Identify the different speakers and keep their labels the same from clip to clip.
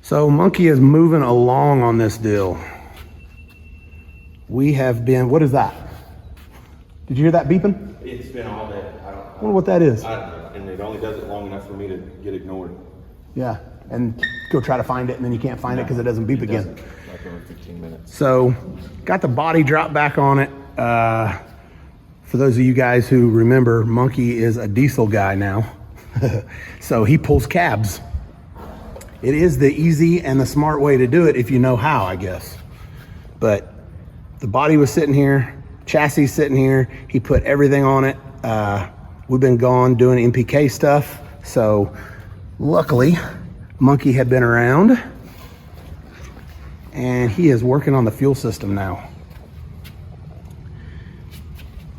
Speaker 1: So Monkey is moving along on this deal. We have been, what is that? Did you hear that beeping?
Speaker 2: It's been all day. I
Speaker 1: wonder what that is.
Speaker 2: don't know. And it only does it long enough for me to get ignored.
Speaker 1: Yeah, and go try to find it and then you can't find it because it doesn't beep again.
Speaker 2: Like over 15 minutes.
Speaker 1: So got the body drop back on it. For those of you guys who remember, Monkey is a diesel guy now. So he pulls cabs. It is the easy and the smart way to do it if you know how, I guess. But the body was sitting here, chassis sitting here. He put everything on it. We've been gone doing MPK stuff. So luckily, Monkey had been around and he is working on the fuel system now.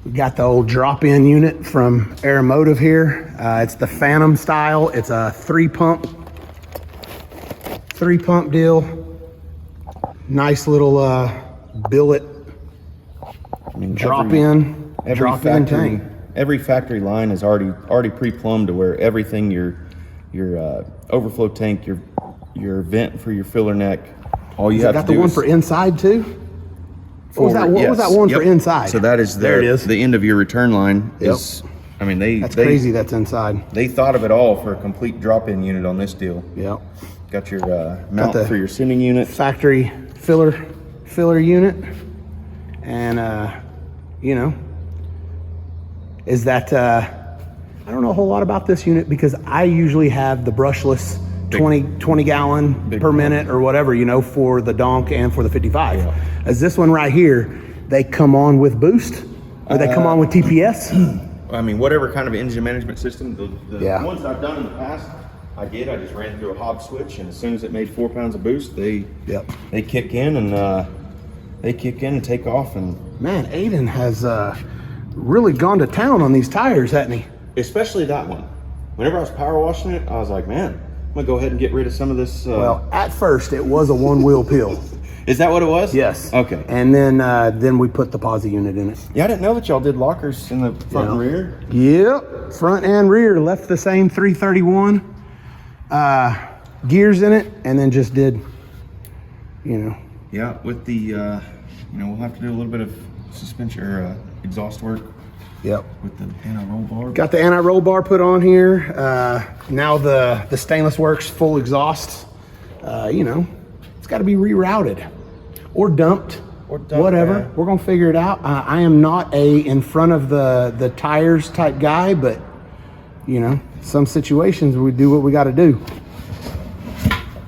Speaker 1: We got the old drop-in unit from Aeromotive here. It's the Phantom style. It's a three pump deal. Nice little billet drop-in tank.
Speaker 2: Every factory line is already pre-plumbed to where everything, your overflow tank, your vent for your filler neck, all you have to do.
Speaker 1: Got the one for inside too? What was that one for inside?
Speaker 2: So that is
Speaker 1: there it is.
Speaker 2: The end of your return line.
Speaker 1: Yep.
Speaker 2: I mean,
Speaker 1: that's crazy. That's inside.
Speaker 2: They thought of it all for a complete drop-in unit on this deal.
Speaker 1: Yep.
Speaker 2: Got your mount for your sending unit.
Speaker 1: Factory filler unit, and you know, is that I don't know a whole lot about this unit because I usually have the brushless 20 gallon per minute or whatever, you know, for the donk and for the 55. Yeah. As this one right here, they come on with boost or they come on with TPS.
Speaker 2: I mean, whatever kind of engine management system, the
Speaker 1: yeah.
Speaker 2: ones I've done in the past, I just ran through a Hobbs switch, and as soon as it made 4 pounds of boost, they kick in and take off. And
Speaker 1: man, Aiden has really gone to town on these tires, hasn't he?
Speaker 2: Especially that one. Whenever I was power washing it, I was like, man, I'm gonna go ahead and get rid of some of this.
Speaker 1: Well, at first it was a one wheel peel.
Speaker 2: Is that what it was?
Speaker 1: Yes.
Speaker 2: Okay.
Speaker 1: And then we put the posi unit in it.
Speaker 2: Yeah, I didn't know that y'all did lockers in the front and rear.
Speaker 1: Yep, front and rear. Left the same 331 gears in it, and then just did, you know.
Speaker 2: Yeah, with the, we'll have to do a little bit of suspension or exhaust work.
Speaker 1: Yep.
Speaker 2: With the anti-roll bar.
Speaker 1: Got the anti-roll bar put on here. Now the Stainless Works full exhaust. It's got to be rerouted or dumped, whatever. Yeah. We're gonna figure it out. I am not in front of the tires type guy, but you know, some situations we do what we got to do.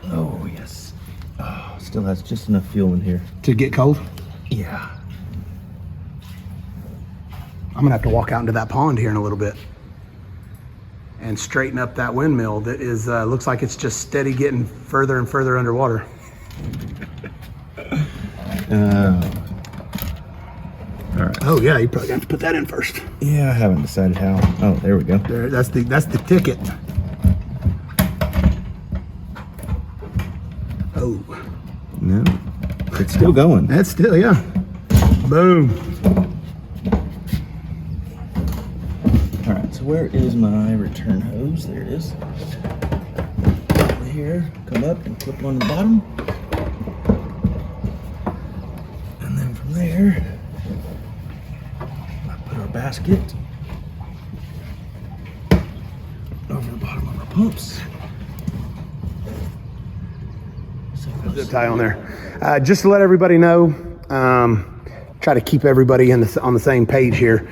Speaker 2: Oh yes. Oh, still has just enough fuel in here
Speaker 1: to get cold.
Speaker 2: Yeah.
Speaker 1: I'm gonna have to walk out into that pond here in a little bit and straighten up that windmill that is looks like it's just steady getting further and further underwater.
Speaker 2: All right.
Speaker 1: Oh yeah, you probably have to put that in first.
Speaker 2: Yeah, I haven't decided how. Oh, there we go.
Speaker 1: There, that's the ticket. Oh
Speaker 2: no, it's still going.
Speaker 1: That's still, yeah. Boom.
Speaker 2: All right, so where is my return hose? There it is. Here, come up and clip on the bottom. And then from there, I put our basket over the bottom of our pumps.
Speaker 1: Zip tie on there. Just to let everybody know, try to keep everybody on the same page here.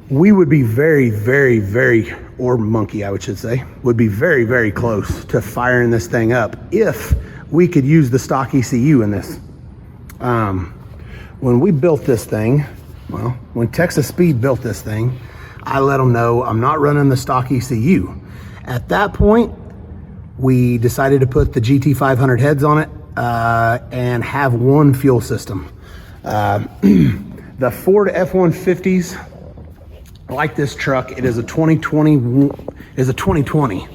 Speaker 1: We would be very, very, very, or Monkey, I should say, would be very, very close to firing this thing up if we could use the stock ECU in this. When we built this thing, well, when Texas Speed built this thing, I let them know I'm not running the stock ECU. At that point, we decided to put the GT500 heads on it and have one fuel system. The Ford F150s, like this truck, it is a 2020,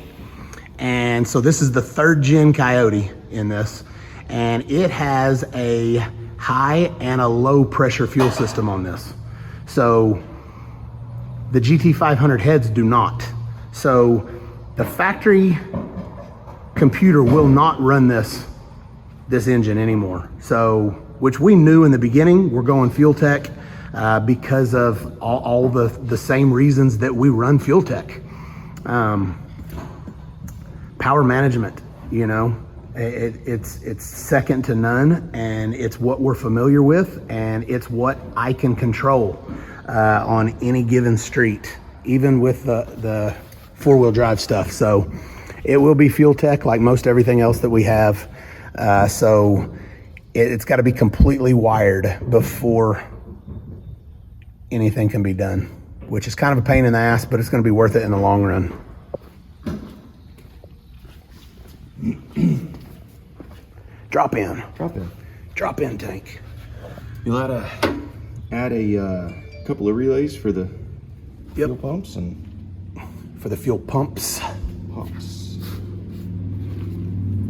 Speaker 1: and so this is the 3rd gen Coyote in this, and it has a high and a low pressure fuel system on this. So the GT500 heads do not. So the factory computer will not run this engine anymore. So, which we knew in the beginning, we're going fuel tech because of all the same reasons that we run fuel tech. Power management, you know, it's second to none, and it's what we're familiar with, and it's what I can control on any given street, even with the four-wheel drive stuff. So it will be fuel tech like most everything else that we have. So it's got to be completely wired before anything can be done, which is kind of a pain in the ass, but it's going to be worth it in the long run. Drop in tank.
Speaker 2: You'll add a couple of relays for the fuel pumps and
Speaker 1: for the fuel pumps.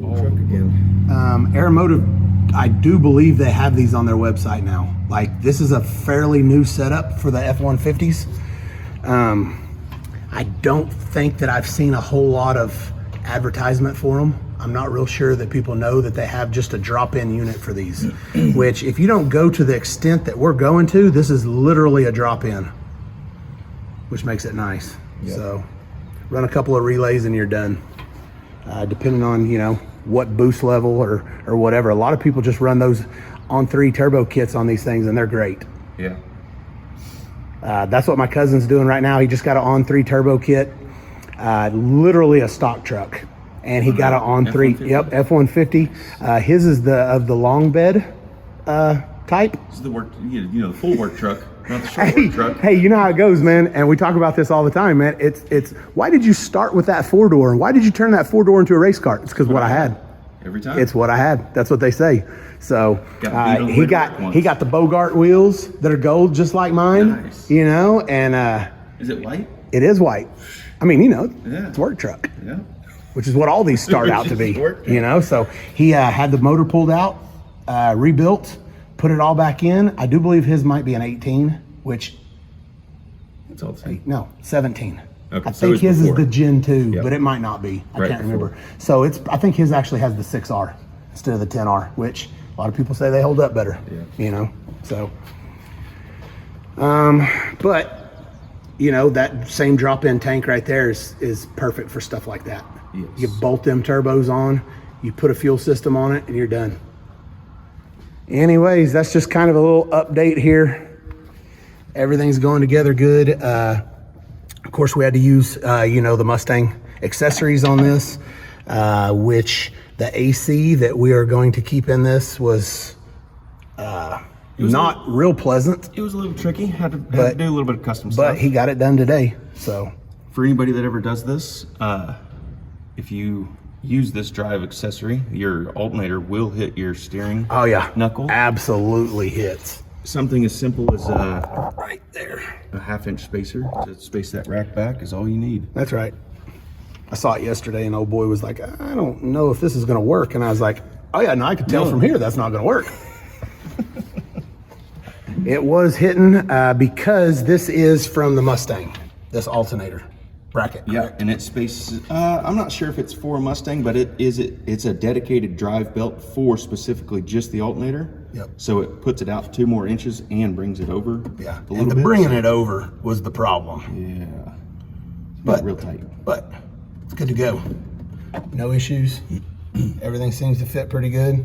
Speaker 2: Truck again.
Speaker 1: Aeromotive, I do believe they have these on their website now. Like, this is a fairly new setup for the F150s. I don't think that I've seen a whole lot of advertisement for them. I'm not real sure that people know that they have just a drop-in unit for these, which if you don't go to the extent that we're going to, this is literally a drop-in, which makes it nice. Yep. So run a couple of relays and you're done. Depending on, you know, what boost level or whatever. A lot of people just run those on-3 turbo kits on these things, and they're great.
Speaker 2: Yeah.
Speaker 1: That's what my cousin's doing right now. He just got an on-3 turbo kit, literally a stock truck, and he got an on-3.
Speaker 2: F-150?
Speaker 1: Yep, F-150. His is of the long bed type.
Speaker 2: This is the work, you know, the full work truck, not the short work truck.
Speaker 1: Hey, you know how it goes, man. And we talk about this all the time, man. It's why did you start with that 4-door? And why did you turn that 4-door into a race car? It's because what I had.
Speaker 2: Every time.
Speaker 1: It's what I had. That's what they say. So he got the Bogart wheels that are gold, just like mine.
Speaker 2: Nice.
Speaker 1: You know, and
Speaker 2: is it white?
Speaker 1: it is white. I mean, you know,
Speaker 2: Yeah.
Speaker 1: it's a work truck,
Speaker 2: Yeah.
Speaker 1: which is what all these start out to be.
Speaker 2: Work truck.
Speaker 1: You know, so he had the motor pulled out, rebuilt, put it all back in. I do believe his might be an 18, which
Speaker 2: It's all the same.
Speaker 1: no, 17.
Speaker 2: Okay,
Speaker 1: I
Speaker 2: so
Speaker 1: think
Speaker 2: it's
Speaker 1: his
Speaker 2: before.
Speaker 1: is the Gen 2,
Speaker 2: Yep.
Speaker 1: but it might not be. I
Speaker 2: Right
Speaker 1: can't remember.
Speaker 2: before.
Speaker 1: So I think his actually has the 6R instead of the 10R, which a lot of people say they hold up better.
Speaker 2: Yeah.
Speaker 1: You know, so. But you know, that same drop-in tank right there is perfect for stuff like that.
Speaker 2: Yes.
Speaker 1: You bolt them turbos on, you put a fuel system on it, and you're done. Anyways, that's just kind of a little update here. Everything's going together good. Of course, we had to use, you know, the Mustang accessories on this, which the AC that we are going to keep in this was not real pleasant,
Speaker 2: It was a little tricky. Had to do a little bit of custom
Speaker 1: but
Speaker 2: stuff.
Speaker 1: he got it done today. So
Speaker 2: For anybody that ever does this, if you use this drive accessory, your alternator will hit your steering
Speaker 1: oh yeah,
Speaker 2: knuckle.
Speaker 1: absolutely hits
Speaker 2: Something as simple as
Speaker 1: right there.
Speaker 2: a 1/2-inch spacer to space that rack back is all you need.
Speaker 1: That's right. I saw it yesterday, and old boy was like, I don't know if this is going to work. And I was like, oh yeah, no, I could tell from here that's not going to work. It was hitting because this is from the Mustang, this alternator bracket.
Speaker 2: Yeah, and it spaces. I'm not sure if it's for a Mustang, but it's a dedicated drive belt for specifically just the alternator.
Speaker 1: Yep.
Speaker 2: So it puts it out 2 more inches and brings it over.
Speaker 1: Yeah,
Speaker 2: a little
Speaker 1: and the
Speaker 2: bit.
Speaker 1: bringing it over was the problem.
Speaker 2: Yeah.
Speaker 1: But
Speaker 2: Not real tight.
Speaker 1: But it's good to go. No issues. Everything seems to fit pretty good.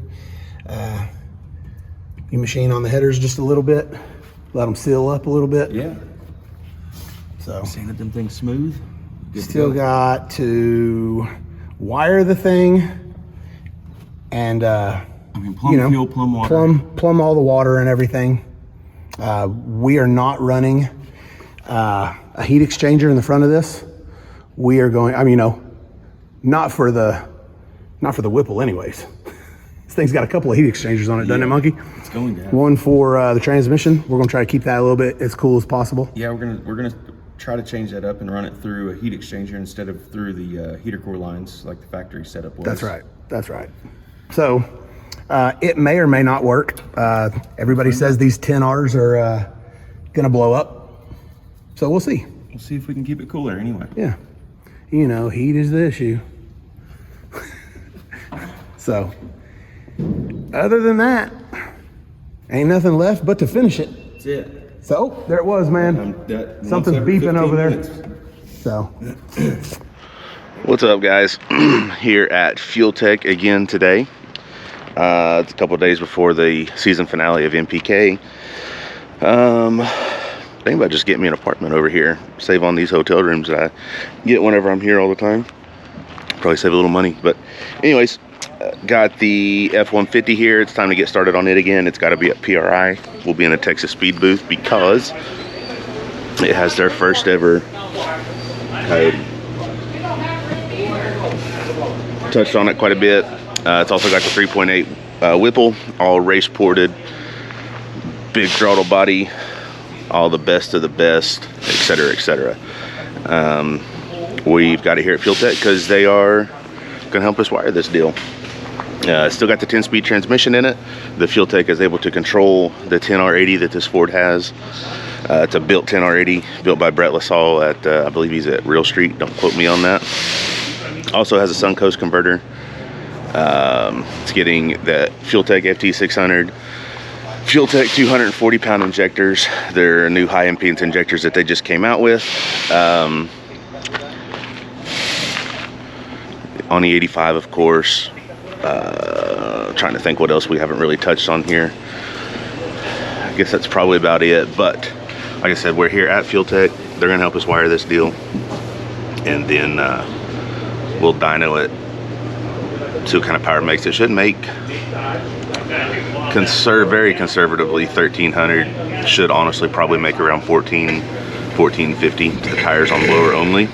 Speaker 1: You machine on the headers just a little bit. Let them seal up a little bit.
Speaker 2: Yeah.
Speaker 1: So
Speaker 2: Sanded them things smooth. Good to
Speaker 1: still
Speaker 2: go.
Speaker 1: got to wire the thing and
Speaker 2: plumb
Speaker 1: you know,
Speaker 2: fuel, plumb water.
Speaker 1: plumb all the water and everything. We are not running a heat exchanger in the front of this. We are going, I mean, you know, not for the Whipple anyways. This thing's got a couple of heat exchangers on it, doesn't it, Monkey?
Speaker 2: It's going to have.
Speaker 1: One for the transmission. We're gonna try to keep that a little bit as cool as possible.
Speaker 2: Yeah, we're gonna try to change that up and run it through a heat exchanger instead of through the heater core lines like the factory setup was.
Speaker 1: That's right. That's right. So it may or may not work. Everybody says these 10Rs are gonna blow up. So we'll see.
Speaker 2: We'll see if we can keep it cooler anyway.
Speaker 1: Yeah. You know, heat is the issue. So other than that, ain't nothing left but to finish it.
Speaker 2: That's it.
Speaker 1: So there it was, man. Something's beeping over there. So
Speaker 3: what's up, guys? Here at Fuel Tech again today. It's a couple of days before the season finale of MPK. Think about just getting me an apartment over here, save on these hotel rooms that I get whenever I'm here all the time. Probably save a little money, but anyways, got the F150 here. It's time to get started on it again. It's got to be at PRI. We'll be in a Texas speed booth because it has their first ever coyote. Touched on it quite a bit. It's also got the 3.8 Whipple, all race ported, big throttle body, all the best of the best, etc., etc. We've got it here at Fuel Tech because they are going to help us wire this deal. Still got the 10-speed transmission in it. The Fuel Tech is able to control the 10R80 that this Ford has. It's a built 10R80, built by Brett LaSalle at, I believe he's at Real Street. Don't quote me on that. Also has a Suncoast converter. It's getting the Fuel Tech FT600, Fuel Tech 240-pound injectors. They're new high impedance injectors that they just came out with. On the 85, of course. Trying to think what else we haven't really touched on here. I guess that's probably about it. But like I said, we're here at Fuel Tech. They're gonna help us wire this deal, and then we'll dyno it. See what kind of power it makes. It should make very conservatively 1300. Should honestly probably make around 1450 to the tires on blower only.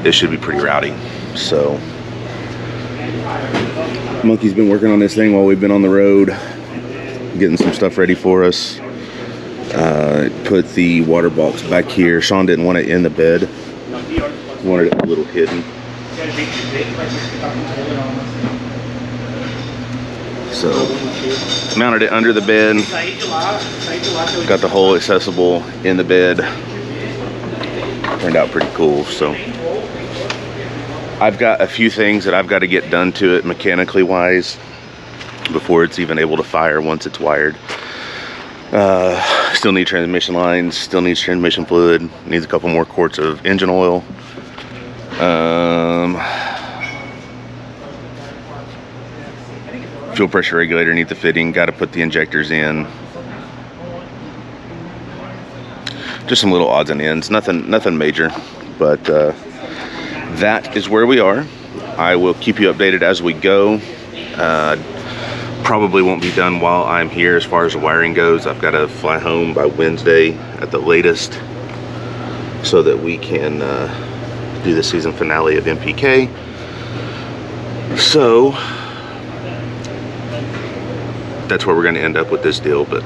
Speaker 3: It should be pretty rowdy. So Monkey's been working on this thing while we've been on the road, getting some stuff ready for us. Put the water box back here. Sean didn't want it in the bed. He wanted it a little hidden. So mounted it under the bed. Got the hole accessible in the bed. Turned out pretty cool. So I've got a few things that I've got to get done to it mechanically wise before it's even able to fire once it's wired. Still need transmission lines, still needs transmission fluid, needs a couple more quarts of engine oil. Fuel pressure regulator needs a fitting, got to put the injectors in. Just some little odds and ends, nothing major, but that is where we are. I will keep you updated as we go. Probably won't be done while I'm here as far as the wiring goes. I've got to fly home by Wednesday at the latest so that we can do the season finale of MPK. So that's where we're going to end up with this deal. But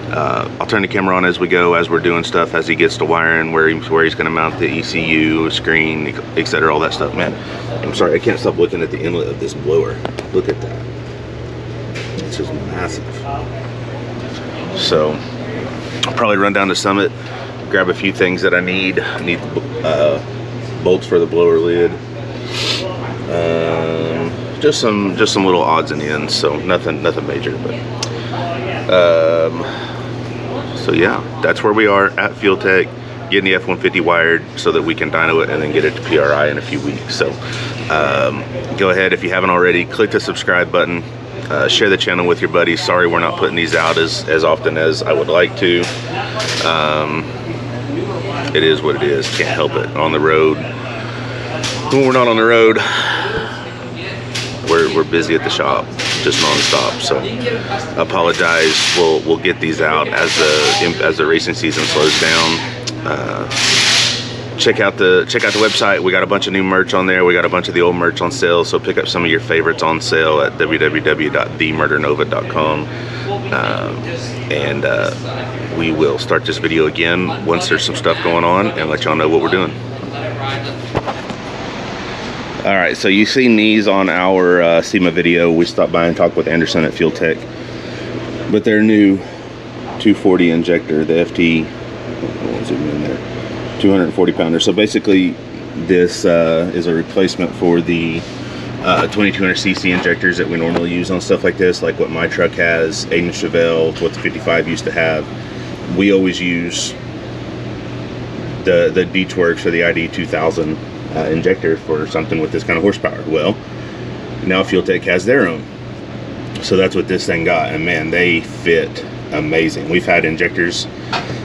Speaker 3: I'll turn the camera on as we go, as we're doing stuff, as he gets to wiring, where he's going to mount the ECU, screen, etc., all that stuff. Man, I'm sorry, I can't stop looking at the inlet of this blower. Look at that. It's just massive. So I'll probably run down to Summit, grab a few things that I need. I need bolts for the blower lid. Just some little odds and ends. So nothing major, but so yeah, that's where we are at Fuel Tech, getting the F-150 wired so that we can dyno it and then get it to PRI in a few weeks. So go ahead, if you haven't already, click the subscribe button, share the channel with your buddies. Sorry we're not putting these out as often as I would like to. It is what it is, can't help it. On the road, when we're not on the road, we're busy at the shop, just non-stop. So apologize. We'll get these out as the racing season slows down. Check out the website. We got a bunch of new merch on there. We got a bunch of the old merch on sale. So pick up some of your favorites on sale at www.themurdernova.com. And we will start this video again once there's some stuff going on and let y'all know what we're doing. All right, so you've seen these on our SEMA video. We stopped by and talked with Anderson at Fuel Tech, but their new 240 injector, the FT, what was it in there, 240 pounder. So basically this is a replacement for the 2200cc injectors that we normally use on stuff like this, like what my truck has, Aiden Chevelle, what the 55 used to have. We always use the D-Twerks or the ID 2000 injector for something with this kind of horsepower. Well, now Fuel Tech has their own. So that's what this thing got, and man, they fit amazing. We've had injectors,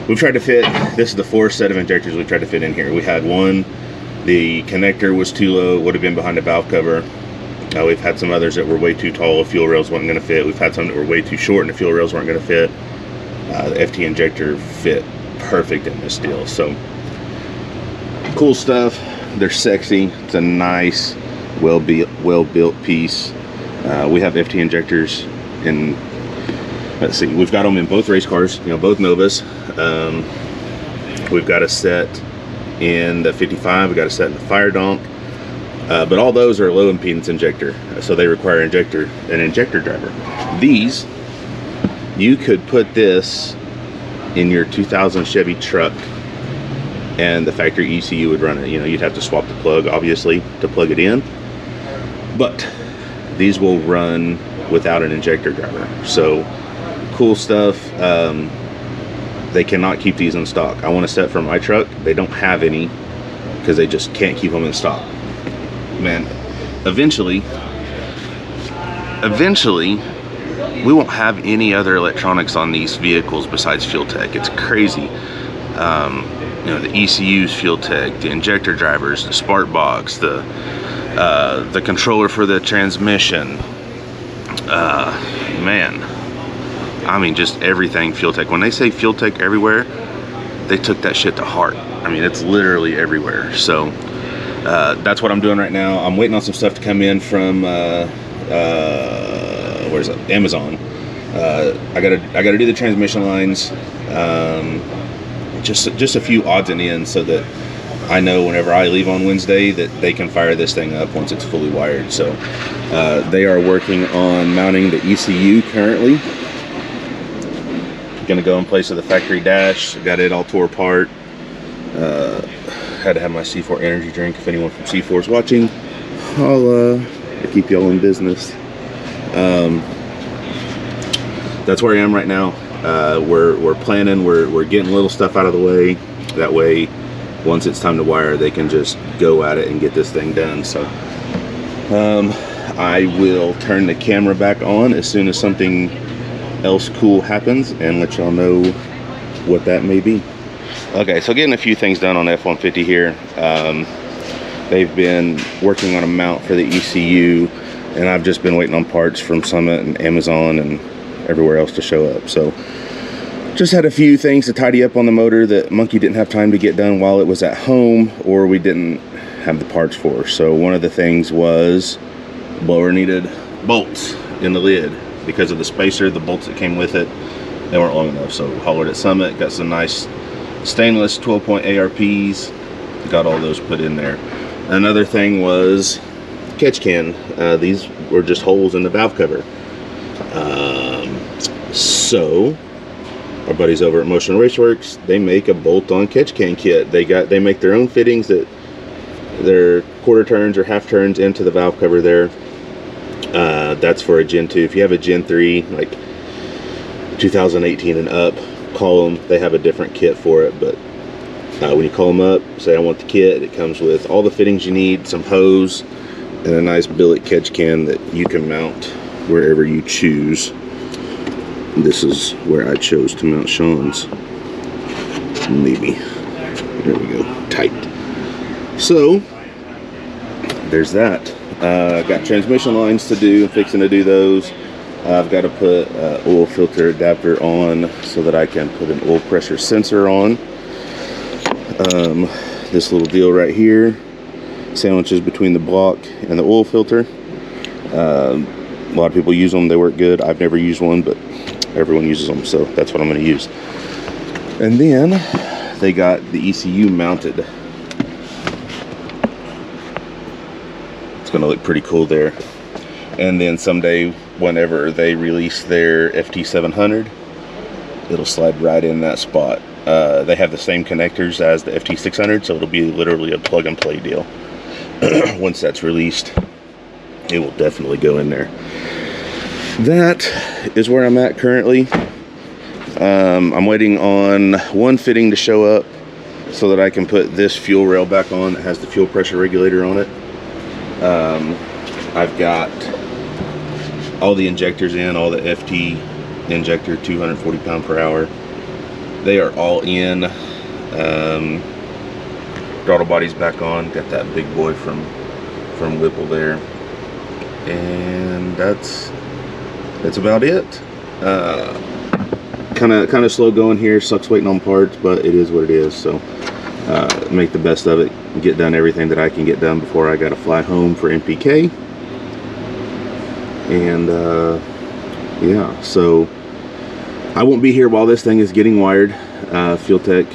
Speaker 3: we've tried to fit, this is the fourth set of injectors we've tried to fit in here. We had one, the connector was too low, would have been behind the valve cover. We've had some others that were way too tall, the fuel rails weren't going to fit. We've had some that were way too short and the fuel rails weren't going to fit. The FT injector fit perfect in this deal. So cool stuff. They're sexy. It's a nice, well-built piece. We have FT injectors in, let's see, we've got them in both race cars, you know, both Novas. We've got a set in the 55, we got a set in the Fire Donk. But all those are low impedance injector, so they require an injector driver. These, you could put this in your 2000 Chevy truck and the factory ECU would run it. You know, you'd have to swap the plug, obviously, to plug it in. But these will run without an injector driver. So, cool stuff. They cannot keep these in stock. I want a set for my truck. They don't have any because they just can't keep them in stock. Man, eventually, we won't have any other electronics on these vehicles besides Fuel Tech. It's crazy. You know, the ECUs, Fuel Tech, the injector drivers, the spark box, the controller for the transmission. Man, I mean, just everything Fuel Tech. When they say Fuel Tech everywhere, they took that shit to heart. I mean, it's literally everywhere. So that's what I'm doing right now. I'm waiting on some stuff to come in from where's it? Amazon. I gotta do the transmission lines. Just a few odds and ends so that I know whenever I leave on Wednesday that they can fire this thing up once it's fully wired. So they are working on mounting the ECU currently. Gonna go in place of the factory dash. Got it all tore apart. Had to have my C4 energy drink. If anyone from C4 is watching, I'll keep y'all in business. That's where I am right now. We're planning. We're getting little stuff out of the way. That way, once it's time to wire, they can just go at it and get this thing done. So I will turn the camera back on as soon as something else cool happens and let y'all know what that may be. Okay, so getting a few things done on F150 here. They've been working on a mount for the ECU, and I've just been waiting on parts from Summit and Amazon and everywhere else to show up. So just had a few things to tidy up on the motor that Monkey didn't have time to get done while it was at home, or we didn't have the parts for. So one of the things was the blower needed bolts in the lid. Because of the spacer, the bolts that came with it, they weren't long enough. So hollered at Summit, got some nice stainless 12-point ARPs, got all those put in there. Another thing was catch can. These were just holes in the valve cover. So our buddies over at Motion Raceworks, they make a bolt-on catch can kit. They make their own fittings that they're quarter turns or half turns into the valve cover there. That's for a Gen 2. If you have a Gen 3, like 2018 and up, call them. They have a different kit for it. But when you call them up, say I want the kit, it comes with all the fittings you need, some hose, and a nice billet catch can that you can mount wherever you choose. This is where I chose to mount Sean's. Maybe. There we go. Tight. So, there's that. Got transmission lines to do, fixing to do those. I've got to put oil filter adapter on so that I can put an oil pressure sensor on. This little deal right here sandwiches between the block and the oil filter. A lot of people use them, they work good. I've never used one, but everyone uses them, so that's what I'm going to use. And then they got the ECU mounted. Going to look pretty cool there. And then someday whenever they release their FT700, it'll slide right in that spot. They have the same connectors as the FT600, so it'll be literally a plug and play deal once that's released. it will definitely go in there. That is where I'm at currently. I'm waiting on one fitting to show up so that I can put this fuel rail back on that has the fuel pressure regulator on it. I've got all the injectors in, all the FT injector, 240 pound per hour. They are all in. Throttle body's back on. Got that big boy from Whipple there, and that's about it. Kind of slow going here. Sucks waiting on parts, but it is what it is. So make the best of it. Get done everything that I can get done before I got to fly home for NPK. And yeah, so I won't be here while this thing is getting wired. Fuel Tech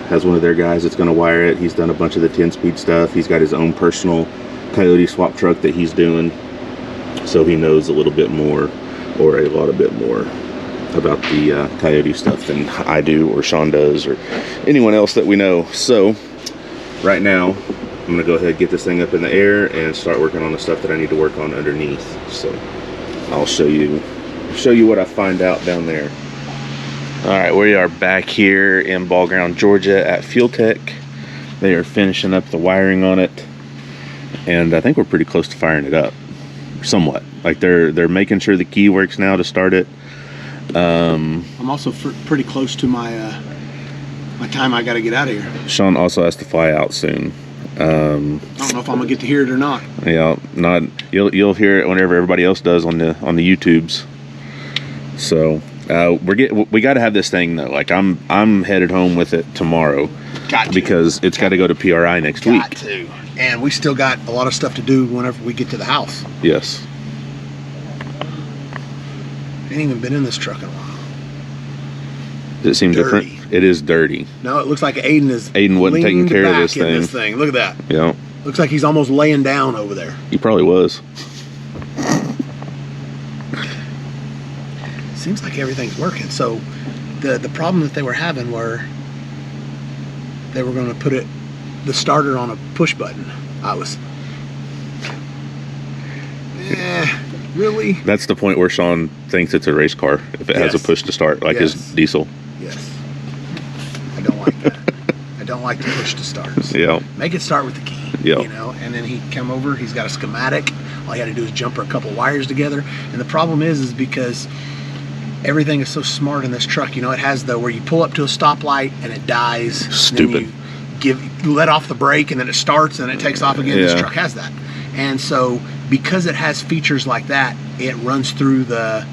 Speaker 3: has one of their guys that's going to wire it. He's done a bunch of the 10-speed stuff. He's got his own personal Coyote swap truck that he's doing, so he knows a little bit more, or a lot bit more, about the Coyote stuff than I do, or Sean does, or anyone else that we know. So right now I'm going to go ahead and get this thing up in the air and start working on the stuff that I need to work on underneath. So I'll show you what I find out down there. All right, we are back here in Ball Ground, Georgia at Fuel Tech. They are finishing up the wiring on it, and I think we're pretty close to firing it up, somewhat. Like they're making sure the key works now to start it.
Speaker 1: I'm also pretty close to my my time I got to get out of here.
Speaker 3: Sean also has to fly out soon.
Speaker 1: I don't know if I'm gonna get to hear it or not.
Speaker 3: Yeah, not you'll hear it whenever everybody else does on the YouTubes. So we got to have this thing though. Like I'm headed home with it tomorrow. Because it's got to go to PRI next week.
Speaker 1: Got to. And we still got a lot of stuff to do whenever we get to the house.
Speaker 3: Yes.
Speaker 1: I ain't even been in this truck in a while.
Speaker 3: Does it seem
Speaker 1: Dirty.
Speaker 3: different? It is dirty.
Speaker 1: No, it looks like
Speaker 3: Aiden wasn't taking care of this thing.
Speaker 1: Look at that.
Speaker 3: Yeah.
Speaker 1: Looks like he's almost laying down over there.
Speaker 3: He probably was.
Speaker 1: Seems like everything's working. So the problem that they were having were they were going to put the starter on a push button. I was, really?
Speaker 3: That's the point where Sean thinks it's a race car if it has a push to start, like his diesel.
Speaker 1: Yes. I don't like that. I don't like the push to starts.
Speaker 3: Yeah.
Speaker 1: Make it start with the key.
Speaker 3: Yeah.
Speaker 1: You know, and then he come over. He's got a schematic. All he had to do is jumper a couple wires together. And the problem is because everything is so smart in this truck. You know, it has where you pull up to a stoplight and it dies.
Speaker 3: Stupid.
Speaker 1: And then you let off the brake and then it starts and it takes off again. Yeah. This truck has that. And so because it has features like that, it runs through the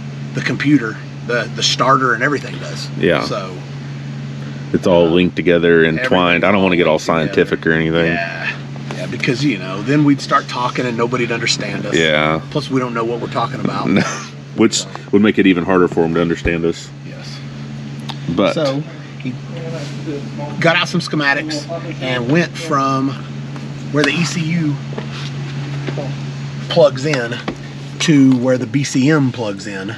Speaker 1: computer, the starter and everything does.
Speaker 3: Yeah.
Speaker 1: So
Speaker 3: it's all linked together and twined. I don't want to get all scientific or anything.
Speaker 1: Yeah. Yeah, because, you know, then we'd start talking and nobody'd understand us.
Speaker 3: Yeah.
Speaker 1: Plus we don't know what we're talking about.
Speaker 3: Which would make it even harder for him to understand us.
Speaker 1: Yes.
Speaker 3: But
Speaker 1: so he got out some schematics and went from where the ECU plugs in to where the BCM plugs in,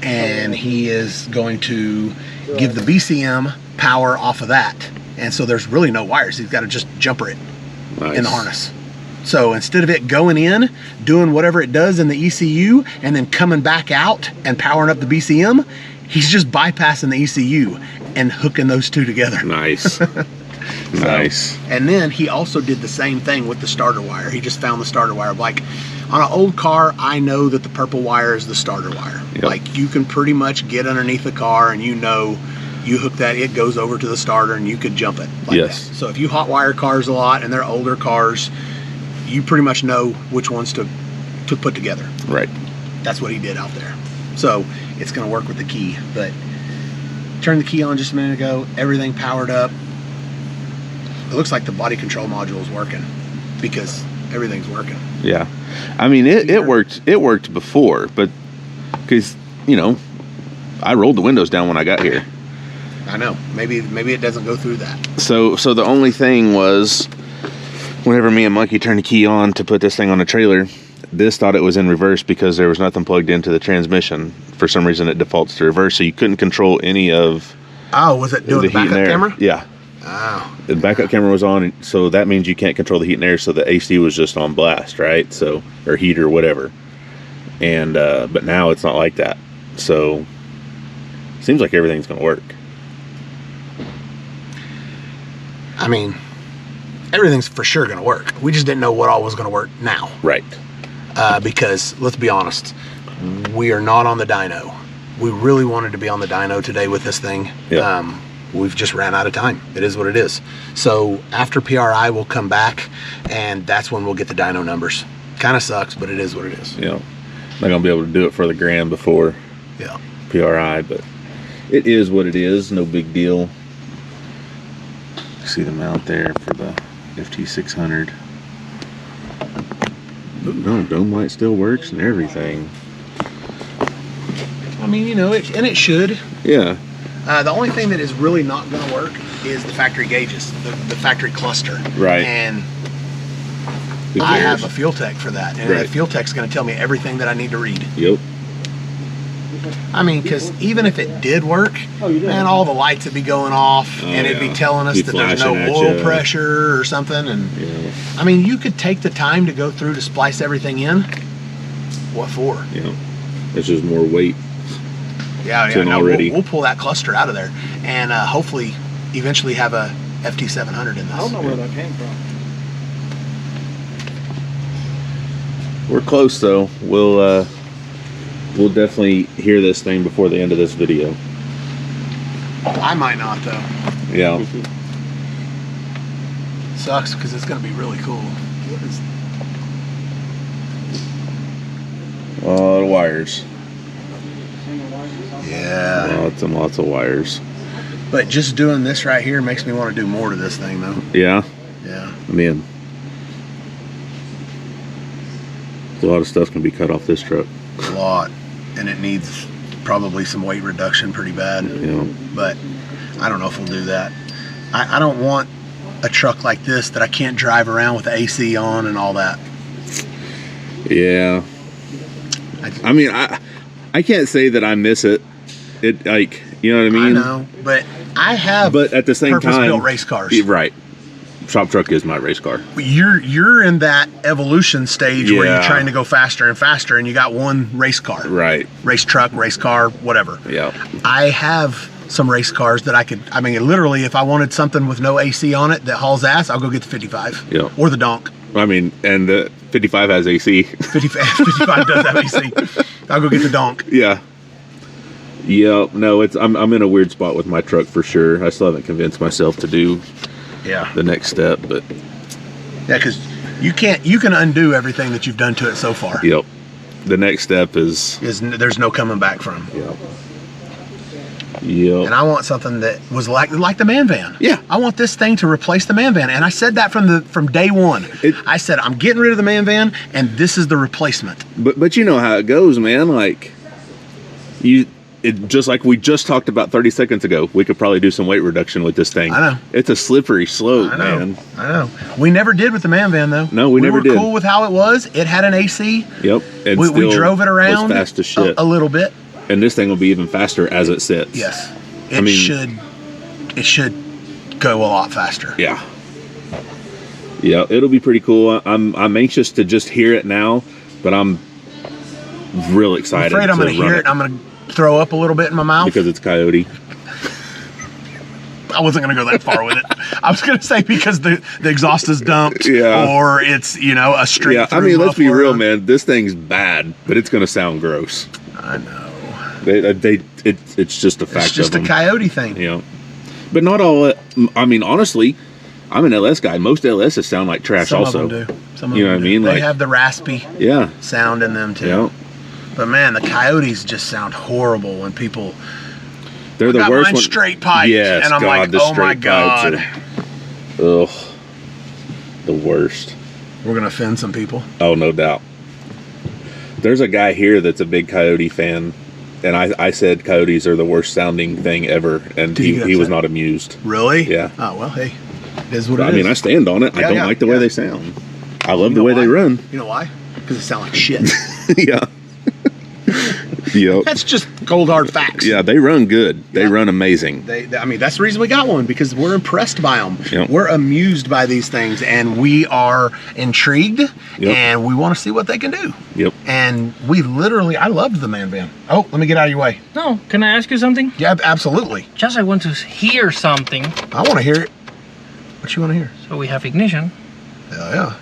Speaker 1: and he is going to give the BCM power off of that. And so there's really no wires. He's got to just jumper it in the harness. So instead of it going in, doing whatever it does in the ECU, and then coming back out and powering up the BCM, he's just bypassing the ECU and hooking those two together.
Speaker 3: Nice. Nice.
Speaker 1: And then he also did the same thing with the starter wire. He just found the starter wire. Like on an old car, I know that the purple wire is the starter wire. Yep. Like you can pretty much get underneath the car and you know you hook that, it goes over to the starter and you could jump it like that. So if you hot wire cars a lot and they're older cars, you pretty much know which ones to put together.
Speaker 3: Right.
Speaker 1: That's what he did out there. So it's going to work with the key. But turned the key on just a minute ago. Everything powered up. It looks like the body control module is working because everything's working.
Speaker 3: Yeah. I mean, it worked. It worked before, but because, you know, I rolled the windows down when I got here.
Speaker 1: I know. Maybe it doesn't go through that.
Speaker 3: So the only thing was, whenever me and Monkey turned the key on to put this thing on the trailer, this thought it was in reverse because there was nothing plugged into the transmission. For some reason, it defaults to reverse, so you couldn't control any of.
Speaker 1: Oh, was it doing the backup camera?
Speaker 3: Yeah.
Speaker 1: Oh.
Speaker 3: The backup camera was on, so that means you can't control the heat and air, so the AC was just on blast, right? So, or heat or whatever. And but now it's not like that. So seems like everything's gonna work.
Speaker 1: I mean, everything's for sure gonna work. We just didn't know what all was gonna work now.
Speaker 3: Right.
Speaker 1: Because let's be honest, we are not on the dyno. We really wanted to be on the dyno today with this thing.
Speaker 3: Yeah.
Speaker 1: We've just ran out of time. It is what it is. So after PRI, we'll come back, and that's when we'll get the dyno numbers. Kind of sucks, but it is what it is.
Speaker 3: Yeah. Not gonna be able to do it for the grand before PRI, but it is what it is. No big deal. See the mount there for the FT600. No, dome light still works and everything.
Speaker 1: I mean, you know, it should.
Speaker 3: Yeah.
Speaker 1: The only thing that is really not going to work is the factory gauges, the factory cluster.
Speaker 3: Right.
Speaker 1: And I have a fuel tech for that. And that fuel tech's going to tell me everything that I need to read.
Speaker 3: Yep.
Speaker 1: I mean, because even if it did work, man, all the lights would be going off, and it'd be telling us that there's no oil pressure or something. And I mean, you could take the time to go through to splice everything in. What for?
Speaker 3: Yeah. It's just more weight.
Speaker 1: Yeah, no, we'll pull that cluster out of there, and hopefully, eventually have a FT700 in this.
Speaker 4: I don't know where that came from.
Speaker 3: We're close though. We'll definitely hear this thing before the end of this video.
Speaker 1: I might not though.
Speaker 3: Yeah.
Speaker 1: Sucks because it's going to be really cool.
Speaker 3: A lot of wires.
Speaker 1: Yeah.
Speaker 3: Lots of wires.
Speaker 1: But just doing this right here makes me want to do more to this thing though.
Speaker 3: Yeah.
Speaker 1: Yeah.
Speaker 3: I'm in. A lot of stuff can be cut off this truck.
Speaker 1: A lot. And it needs probably some weight reduction pretty bad.
Speaker 3: Yeah.
Speaker 1: But I don't know if we'll do that. I don't want a truck like this that I can't drive around with the AC on and all that.
Speaker 3: Yeah. I mean, I can't say that I miss it. It, like, you know what I mean?
Speaker 1: I know, but I have
Speaker 3: but at the same time,
Speaker 1: purpose-built race cars.
Speaker 3: Right. Shop truck is my race car.
Speaker 1: You're in that evolution stage where you're trying to go faster and faster, and you got one race car.
Speaker 3: Right.
Speaker 1: Race truck, race car, whatever.
Speaker 3: Yeah.
Speaker 1: I have some race cars that I mean, literally, if I wanted something with no AC on it that hauls ass, I'll go get the 55.
Speaker 3: Yeah.
Speaker 1: Or the Donk.
Speaker 3: I mean, and the 55 has AC.
Speaker 1: 55 does have AC. I'll go get the Donk.
Speaker 3: Yeah. Yeah, no, I'm in a weird spot with my truck for sure. I still haven't convinced myself to do the next step, but
Speaker 1: yeah, because you can undo everything that you've done to it so far.
Speaker 3: Yep. The next step is
Speaker 1: there's no coming back from.
Speaker 3: Yep. Yep.
Speaker 1: And I want something that was like the man van.
Speaker 3: Yeah.
Speaker 1: I want this thing to replace the man van, and I said that from day one. I said I'm getting rid of the man van, and this is the replacement.
Speaker 3: But you know how it goes, man. Like just like we just talked about 30 seconds ago, we could probably do some weight reduction with this thing.
Speaker 1: I know.
Speaker 3: It's a slippery slope, man.
Speaker 1: I know. We never did with the man van, though.
Speaker 3: No, we never did.
Speaker 1: We were cool with how it was. It had an AC.
Speaker 3: Yep. And
Speaker 1: we drove it around
Speaker 3: was fast as shit.
Speaker 1: A little bit.
Speaker 3: And this thing will be even faster as it sits.
Speaker 1: Yes. It should go a lot faster.
Speaker 3: Yeah. Yeah, it'll be pretty cool. I'm anxious to just hear it now, but I'm real excited.
Speaker 1: I'm afraid I'm going to hear it. I'm going to throw up a little bit in my mouth
Speaker 3: because it's Coyote.
Speaker 1: I wasn't going to go that far with it. I was going to say because the exhaust is dumped, or it's a straight.
Speaker 3: Yeah, I mean, let's be real, man. This thing's bad, but it's going to sound gross.
Speaker 1: I know.
Speaker 3: It's just a fact.
Speaker 1: It's just
Speaker 3: of
Speaker 1: a Coyote thing.
Speaker 3: Yeah, but not all. I mean, honestly, I'm an LS guy. Most LSs sound like trash.
Speaker 1: Some
Speaker 3: also,
Speaker 1: of them do. Some of
Speaker 3: you know
Speaker 1: them
Speaker 3: what I mean?
Speaker 1: They have the raspy sound in them too.
Speaker 3: Yeah.
Speaker 1: But man, the Coyotes just sound horrible when people.
Speaker 3: They're the worst one.
Speaker 1: Straight pipes.
Speaker 3: Yes,
Speaker 1: and I'm like,
Speaker 3: the
Speaker 1: oh my god.
Speaker 3: Ugh. The worst.
Speaker 1: We're gonna offend some people.
Speaker 3: Oh, no doubt. There's a guy here that's a big Coyote fan, and I said Coyotes are the worst sounding thing ever, and he was not amused.
Speaker 1: Really?
Speaker 3: Yeah.
Speaker 1: Oh well, hey, it is what it is.
Speaker 3: I mean, I stand on it. I don't like the way they sound. I love the way they run.
Speaker 1: You know why? Because they sound like shit.
Speaker 3: Yeah. Yep.
Speaker 1: That's just cold hard facts.
Speaker 3: Yeah, they run good. They run amazing.
Speaker 1: I mean, that's the reason we got one, because we're impressed by them.
Speaker 3: Yep.
Speaker 1: We're amused by these things, and we are intrigued, and we want to see what they can do.
Speaker 3: Yep.
Speaker 1: And I loved the Man Van. Oh, let me get out of your way.
Speaker 4: No, can I ask you something?
Speaker 1: Yeah, absolutely.
Speaker 4: Just I want to hear something.
Speaker 1: I want to hear it. What you want to hear?
Speaker 4: So we have ignition.
Speaker 1: Yeah.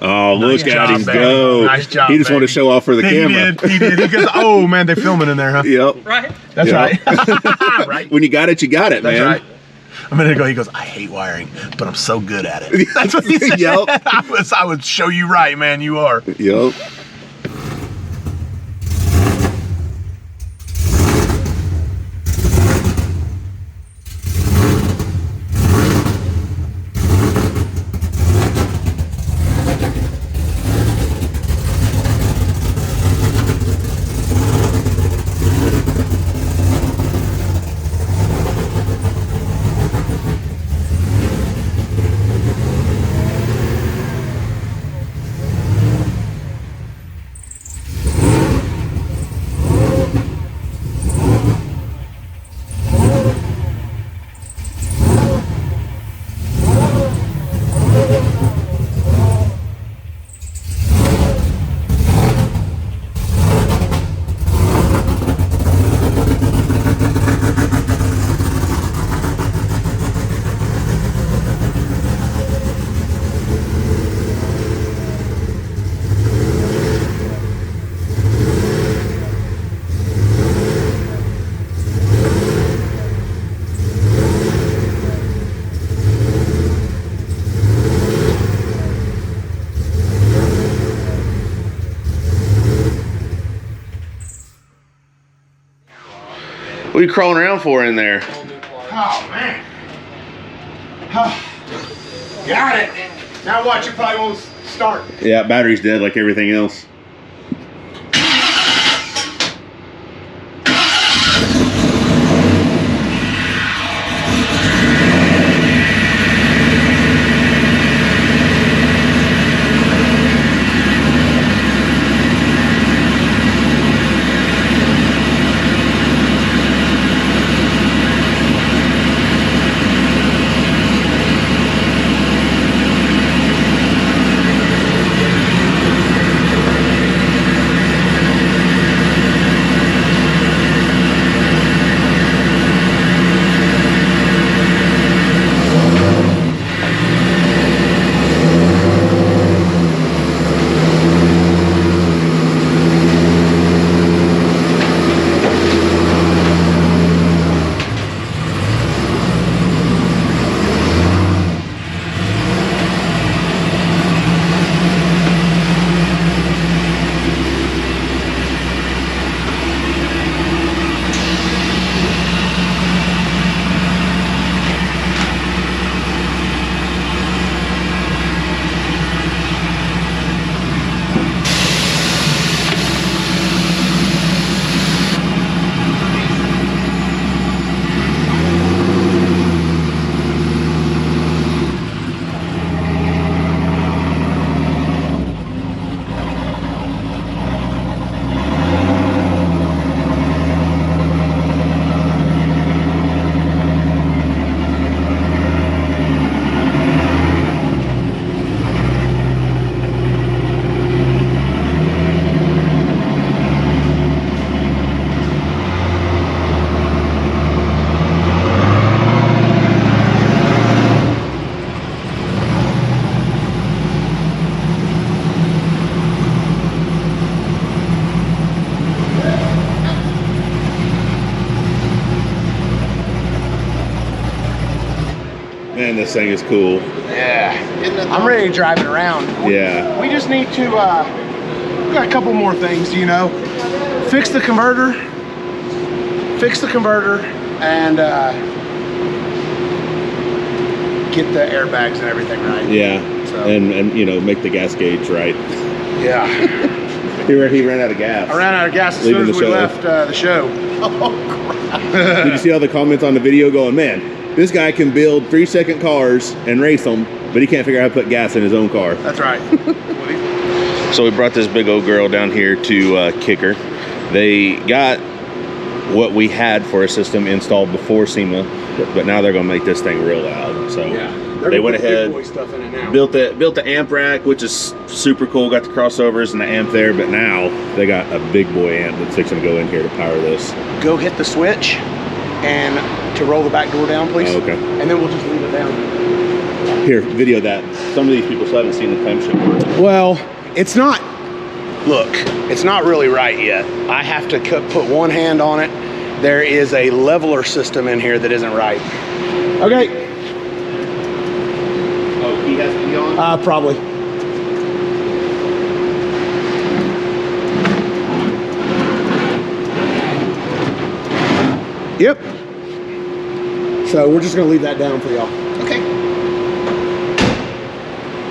Speaker 3: Oh, look
Speaker 4: Nice
Speaker 3: at
Speaker 4: job,
Speaker 3: him
Speaker 4: baby.
Speaker 3: go.
Speaker 1: Nice job,
Speaker 3: He just wanted to show off for the camera.
Speaker 1: He did. He goes, oh man, they're filming in there, huh?
Speaker 3: Yep.
Speaker 4: Right?
Speaker 1: That's
Speaker 3: Yep.
Speaker 1: right. Right.
Speaker 3: When you got it, you got it,
Speaker 1: That's
Speaker 3: man.
Speaker 1: right. A minute ago, he goes, I hate wiring, but I'm so good at it. That's what he said.
Speaker 3: Yep.
Speaker 1: I would show you right, man. You are.
Speaker 3: Yep. What are you crawling around for in there?
Speaker 1: Oh, man. Got it. Now watch, it probably won't start.
Speaker 3: Yeah, battery's dead like everything else. Man, this thing is cool.
Speaker 1: Yeah. I'm ready to drive it around.
Speaker 3: Yeah.
Speaker 1: We just need to, we got a couple more things, you know. Fix the converter, and get the airbags and everything right.
Speaker 3: Yeah.
Speaker 1: So.
Speaker 3: And you know, make the gas gauge right.
Speaker 1: Yeah.
Speaker 3: He ran out of gas.
Speaker 1: I ran out of gas as
Speaker 3: Leaving
Speaker 1: soon as
Speaker 3: the
Speaker 1: we
Speaker 3: show.
Speaker 1: left the show. Oh, crap.
Speaker 3: Did you see all the comments on the video going, man, this guy can build 3-second cars and race them, but he can't figure out how to put gas in his own car.
Speaker 1: That's right.
Speaker 3: So we brought this big old girl down here to Kicker. They got what we had for a system installed before SEMA, but now they're gonna make this thing real loud. So they went ahead, built the amp rack, which is super cool. Got the crossovers and the amp there, but now they got a big boy amp that's fixing to go in here to power this.
Speaker 1: Go hit the switch and to roll the back door down, please.
Speaker 3: Oh, okay.
Speaker 1: And then we'll just leave it down.
Speaker 3: Here, video that. Some of these people still haven't seen the time shift work.
Speaker 1: Well, it's not, look, it's not really right yet. I have to put one hand on it. There is a leveler system in here that isn't right. Okay.
Speaker 3: Oh, he has to be on?
Speaker 1: Probably. Yep. So we're just gonna leave that down for y'all.
Speaker 2: Okay.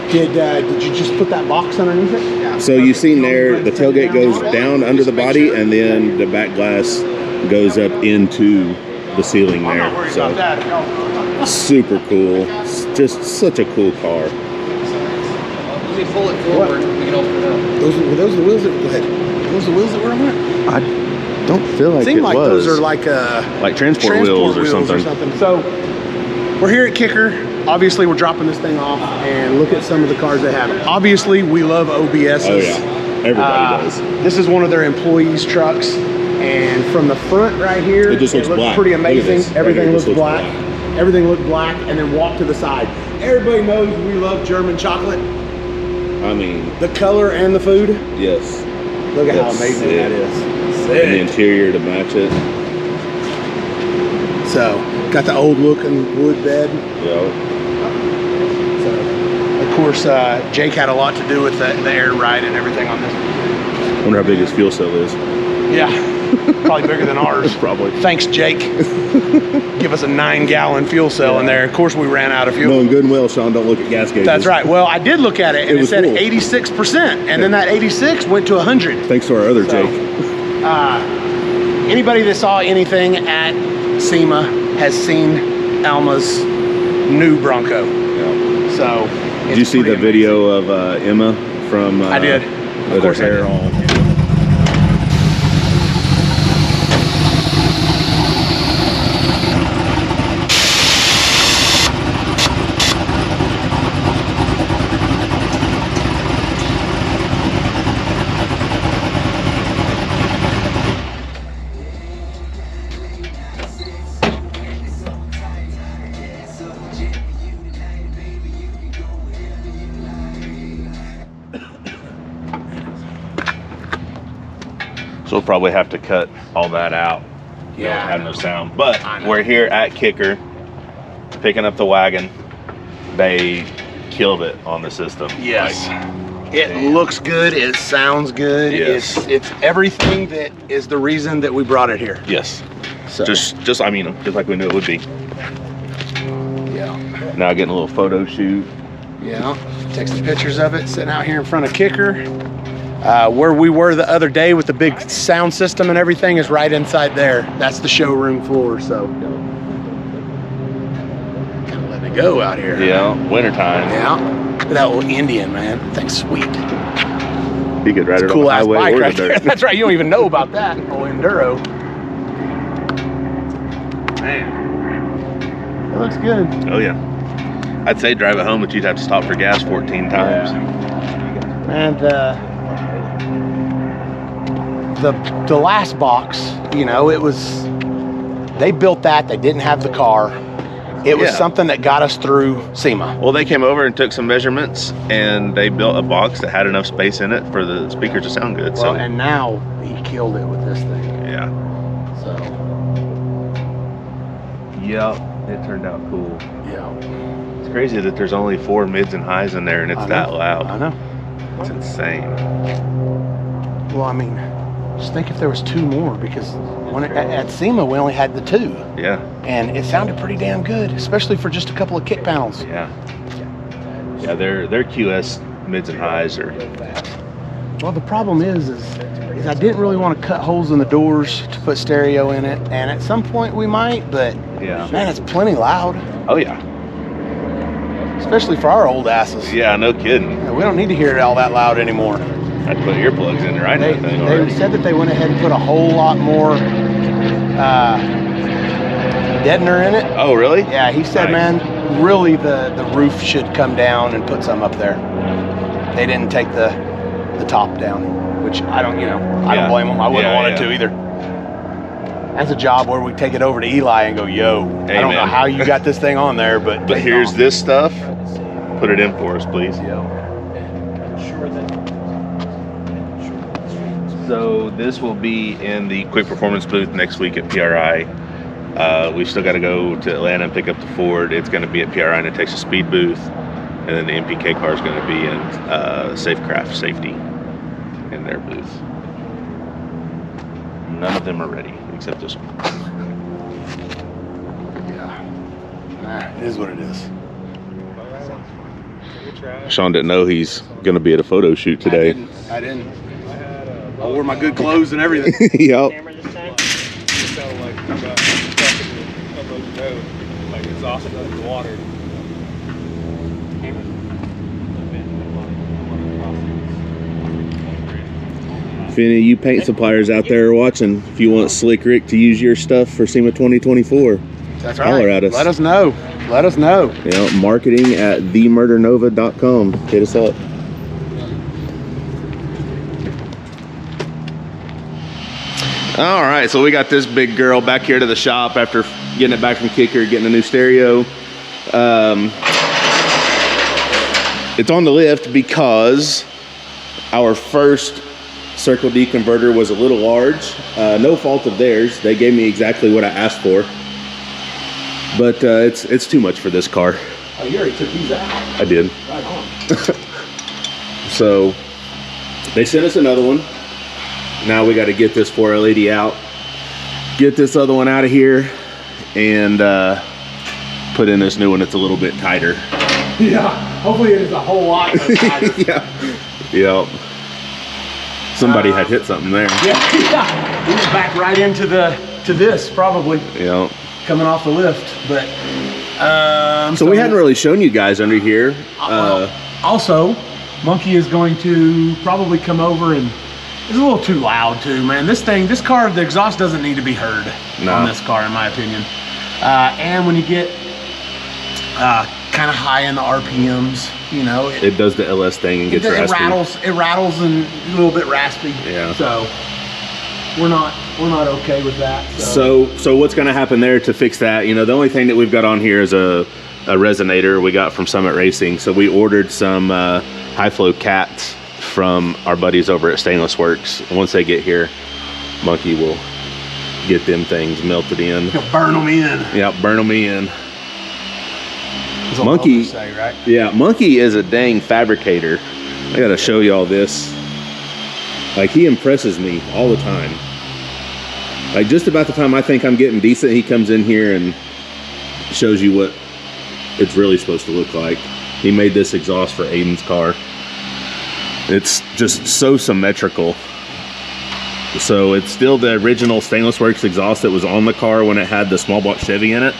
Speaker 1: Did you just put that box underneath it? Yeah.
Speaker 3: So you've seen there, the tailgate goes down under the body, and then the back glass goes up into the ceiling there.
Speaker 1: I'm not worried about that.
Speaker 3: Super cool. It's just such a cool car.
Speaker 4: Let me pull it forward. We can open it up.
Speaker 1: Those are the wheels that, go ahead. Those the wheels that were on it?
Speaker 3: I don't feel like
Speaker 1: Seemed
Speaker 3: it
Speaker 1: like
Speaker 3: was.
Speaker 1: those are like
Speaker 3: transport wheels or something.
Speaker 1: So we're here at Kicker. Obviously, we're dropping this thing off, and look at some of the cars they have. Obviously, we love OBSs.
Speaker 3: Oh yeah, everybody does.
Speaker 1: This is one of their employees' trucks, and from the front right here,
Speaker 3: It just looks
Speaker 1: looks
Speaker 3: black.
Speaker 1: pretty
Speaker 3: Look at
Speaker 1: amazing.
Speaker 3: this. Right
Speaker 1: Everything
Speaker 3: here, it
Speaker 1: looks
Speaker 3: just looks
Speaker 1: black. Everything looked black, and then walk to the side. Everybody knows we love German chocolate.
Speaker 3: I mean,
Speaker 1: The color and the food.
Speaker 3: yes.
Speaker 1: Look at how
Speaker 3: That's
Speaker 1: amazing
Speaker 3: sick.
Speaker 1: that is.
Speaker 3: And the interior to match it.
Speaker 1: So, got the old looking wood bed.
Speaker 3: Yeah.
Speaker 1: So, of course, Jake had a lot to do with the air ride and everything on this.
Speaker 3: Wonder how big his fuel cell is.
Speaker 1: Yeah, probably bigger than ours.
Speaker 3: Probably.
Speaker 1: Thanks, Jake. Give us a 9-gallon fuel cell in there. Of course, we ran out of fuel.
Speaker 3: Knowing good and well, Sean, don't look at gas gauges.
Speaker 1: That's right. Well, I did look at it, and it
Speaker 3: was
Speaker 1: said
Speaker 3: full.
Speaker 1: 86%, and then that 86 went to 100.
Speaker 3: Thanks to our other
Speaker 1: So,
Speaker 3: Jake.
Speaker 1: Anybody that saw anything at SEMA has seen Alma's new Bronco.
Speaker 3: Yeah.
Speaker 1: So,
Speaker 3: Did you see the video of Emma from?
Speaker 1: I did.
Speaker 3: With
Speaker 1: Of course
Speaker 3: her
Speaker 1: I
Speaker 3: hair
Speaker 1: did.
Speaker 3: all. So we'll probably have to cut all that out.
Speaker 1: Yeah.
Speaker 3: It'll have no sound. But
Speaker 1: I know.
Speaker 3: we're here at Kicker, picking up the wagon. They killed it on the system.
Speaker 1: Yes.
Speaker 3: Like,
Speaker 1: It looks good. It sounds good.
Speaker 3: Yes.
Speaker 1: It's everything that is the reason that we brought it here.
Speaker 3: yes.
Speaker 1: So,
Speaker 3: Just I mean, just like we knew it would be.
Speaker 1: yeah.
Speaker 3: Now getting a little photo shoot.
Speaker 1: Yeah. Take some pictures of it sitting out here in front of Kicker. Where we were the other day with the big sound system and everything is right inside there. That's the showroom floor. So, kind of letting it go out here.
Speaker 3: Yeah, wintertime.
Speaker 1: Yeah. Look at that little Indian, man. That thing's sweet.
Speaker 3: He could ride it on
Speaker 1: Cool
Speaker 3: the
Speaker 1: ass
Speaker 3: highway
Speaker 1: bike
Speaker 3: or
Speaker 1: right
Speaker 3: the
Speaker 1: there.
Speaker 3: dirt.
Speaker 1: That's right. You don't even know about that. Oh, Enduro. Man, it looks good.
Speaker 3: Oh yeah. I'd say drive it home, but you'd have to stop for gas 14 times.
Speaker 1: And the last box, you know, it was, they built that. They didn't have the car. It was
Speaker 3: Yeah.
Speaker 1: something that got us through SEMA.
Speaker 3: Well, they came over and took some measurements, and they built a box that had enough space in it for the speakers to sound good.
Speaker 1: Well,
Speaker 3: So
Speaker 1: and now he killed it with this thing.
Speaker 3: yeah.
Speaker 1: So,
Speaker 3: Yep. It turned out cool.
Speaker 1: yeah.
Speaker 3: It's crazy that there's only 4 mids and highs in there, and it's
Speaker 1: I know.
Speaker 3: that loud.
Speaker 1: I know.
Speaker 3: It's insane.
Speaker 1: Well, I mean, just think if there was 2 more, because when at SEMA we only had the 2,
Speaker 3: Yeah.
Speaker 1: and it sounded pretty damn good, especially for just a couple of kick panels.
Speaker 3: Yeah. Yeah. Their QS mids and highs are.
Speaker 1: Well, the problem is I didn't really want to cut holes in the doors to put stereo in it, and at some point we might, but
Speaker 3: Yeah.
Speaker 1: man, it's plenty loud,
Speaker 3: Oh yeah.
Speaker 1: especially for our old asses.
Speaker 3: Yeah. No kidding.
Speaker 1: We don't need to hear it all that loud anymore.
Speaker 3: I'd put earplugs in there. I know that thing
Speaker 1: They
Speaker 3: already.
Speaker 1: said that they went ahead and put a whole lot more deadener in it.
Speaker 3: Oh, really?
Speaker 1: Yeah, he said,
Speaker 3: Nice.
Speaker 1: man, really the roof should come down and put some up there. They didn't take the top down, which I don't, I don't blame them. I wouldn't want it to either. That's a job where we take it over to Eli and go, yo,
Speaker 3: Hey,
Speaker 1: I don't know
Speaker 3: man.
Speaker 1: how you got this thing on there, but
Speaker 3: But here's this stuff. Put it in for us, please. So this will be in the quick performance booth next week at PRI. We still got to go to Atlanta and pick up the Ford. It's going to be at PRI in the Texas Speed booth, and then the MPK car is going to be in Safecraft Safety in their booth. None of them are ready except this one.
Speaker 1: It is what it is.
Speaker 3: Sean didn't know he's going to be at a photo shoot today.
Speaker 1: I didn't. I wore my good clothes and everything.
Speaker 3: Yep.
Speaker 5: It's awesome in the water.
Speaker 3: If any of you paint suppliers out there are watching, if you want Slick Rick to use your stuff for SEMA 2024,
Speaker 1: That's
Speaker 3: holler
Speaker 1: right.
Speaker 3: at us.
Speaker 1: Let us know. Let us know.
Speaker 3: Marketing at themurdernova.com. Hit us up. All right, so we got this big girl back here to the shop after getting it back from Kicker, getting a new stereo. It's on the lift because our first Circle D converter was a little large. No fault of theirs. They gave me exactly what I asked for. But it's too much for this car.
Speaker 1: Oh, you already took these out.
Speaker 3: I did.
Speaker 1: Right on.
Speaker 3: So they sent us another one. Now we got to get this 4L80 out, get this other one out of here, and put in this new one that's a little bit tighter.
Speaker 1: Yeah, hopefully it is a whole lot.
Speaker 3: Yeah. Yep. Somebody had hit something there.
Speaker 1: Yeah. We went back right into this probably.
Speaker 3: Yep.
Speaker 1: Coming off the lift, but
Speaker 3: So we hadn't really shown you guys under here.
Speaker 1: Also, Monkey is going to probably come over and it's a little too loud too, man. This car, the exhaust doesn't need to be heard on this car, in my opinion. And when you get kind of high in the RPMs,
Speaker 3: it does the LS thing and gets raspy.
Speaker 1: It rattles and a little bit raspy.
Speaker 3: Yeah.
Speaker 1: So we're not okay with that.
Speaker 3: So what's going to happen there to fix that? The only thing that we've got on here is a resonator we got from Summit Racing. So we ordered some high flow cats from our buddies over at Stainless Works. Once they get here, Monkey will get them things melted in.
Speaker 1: You'll burn them in.
Speaker 3: Yeah, burn them in.
Speaker 1: That's what
Speaker 3: Monkey,
Speaker 1: Monkey say, right?
Speaker 3: Yeah, Monkey is a dang fabricator. I got to show y'all this. Like, he impresses me all the time. Like, just about the time I think I'm getting decent, he comes in here and shows you what it's really supposed to look like. He made this exhaust for Aiden's car. It's just so symmetrical. So it's still the original Stainless Works exhaust that was on the car when it had the small block Chevy in it.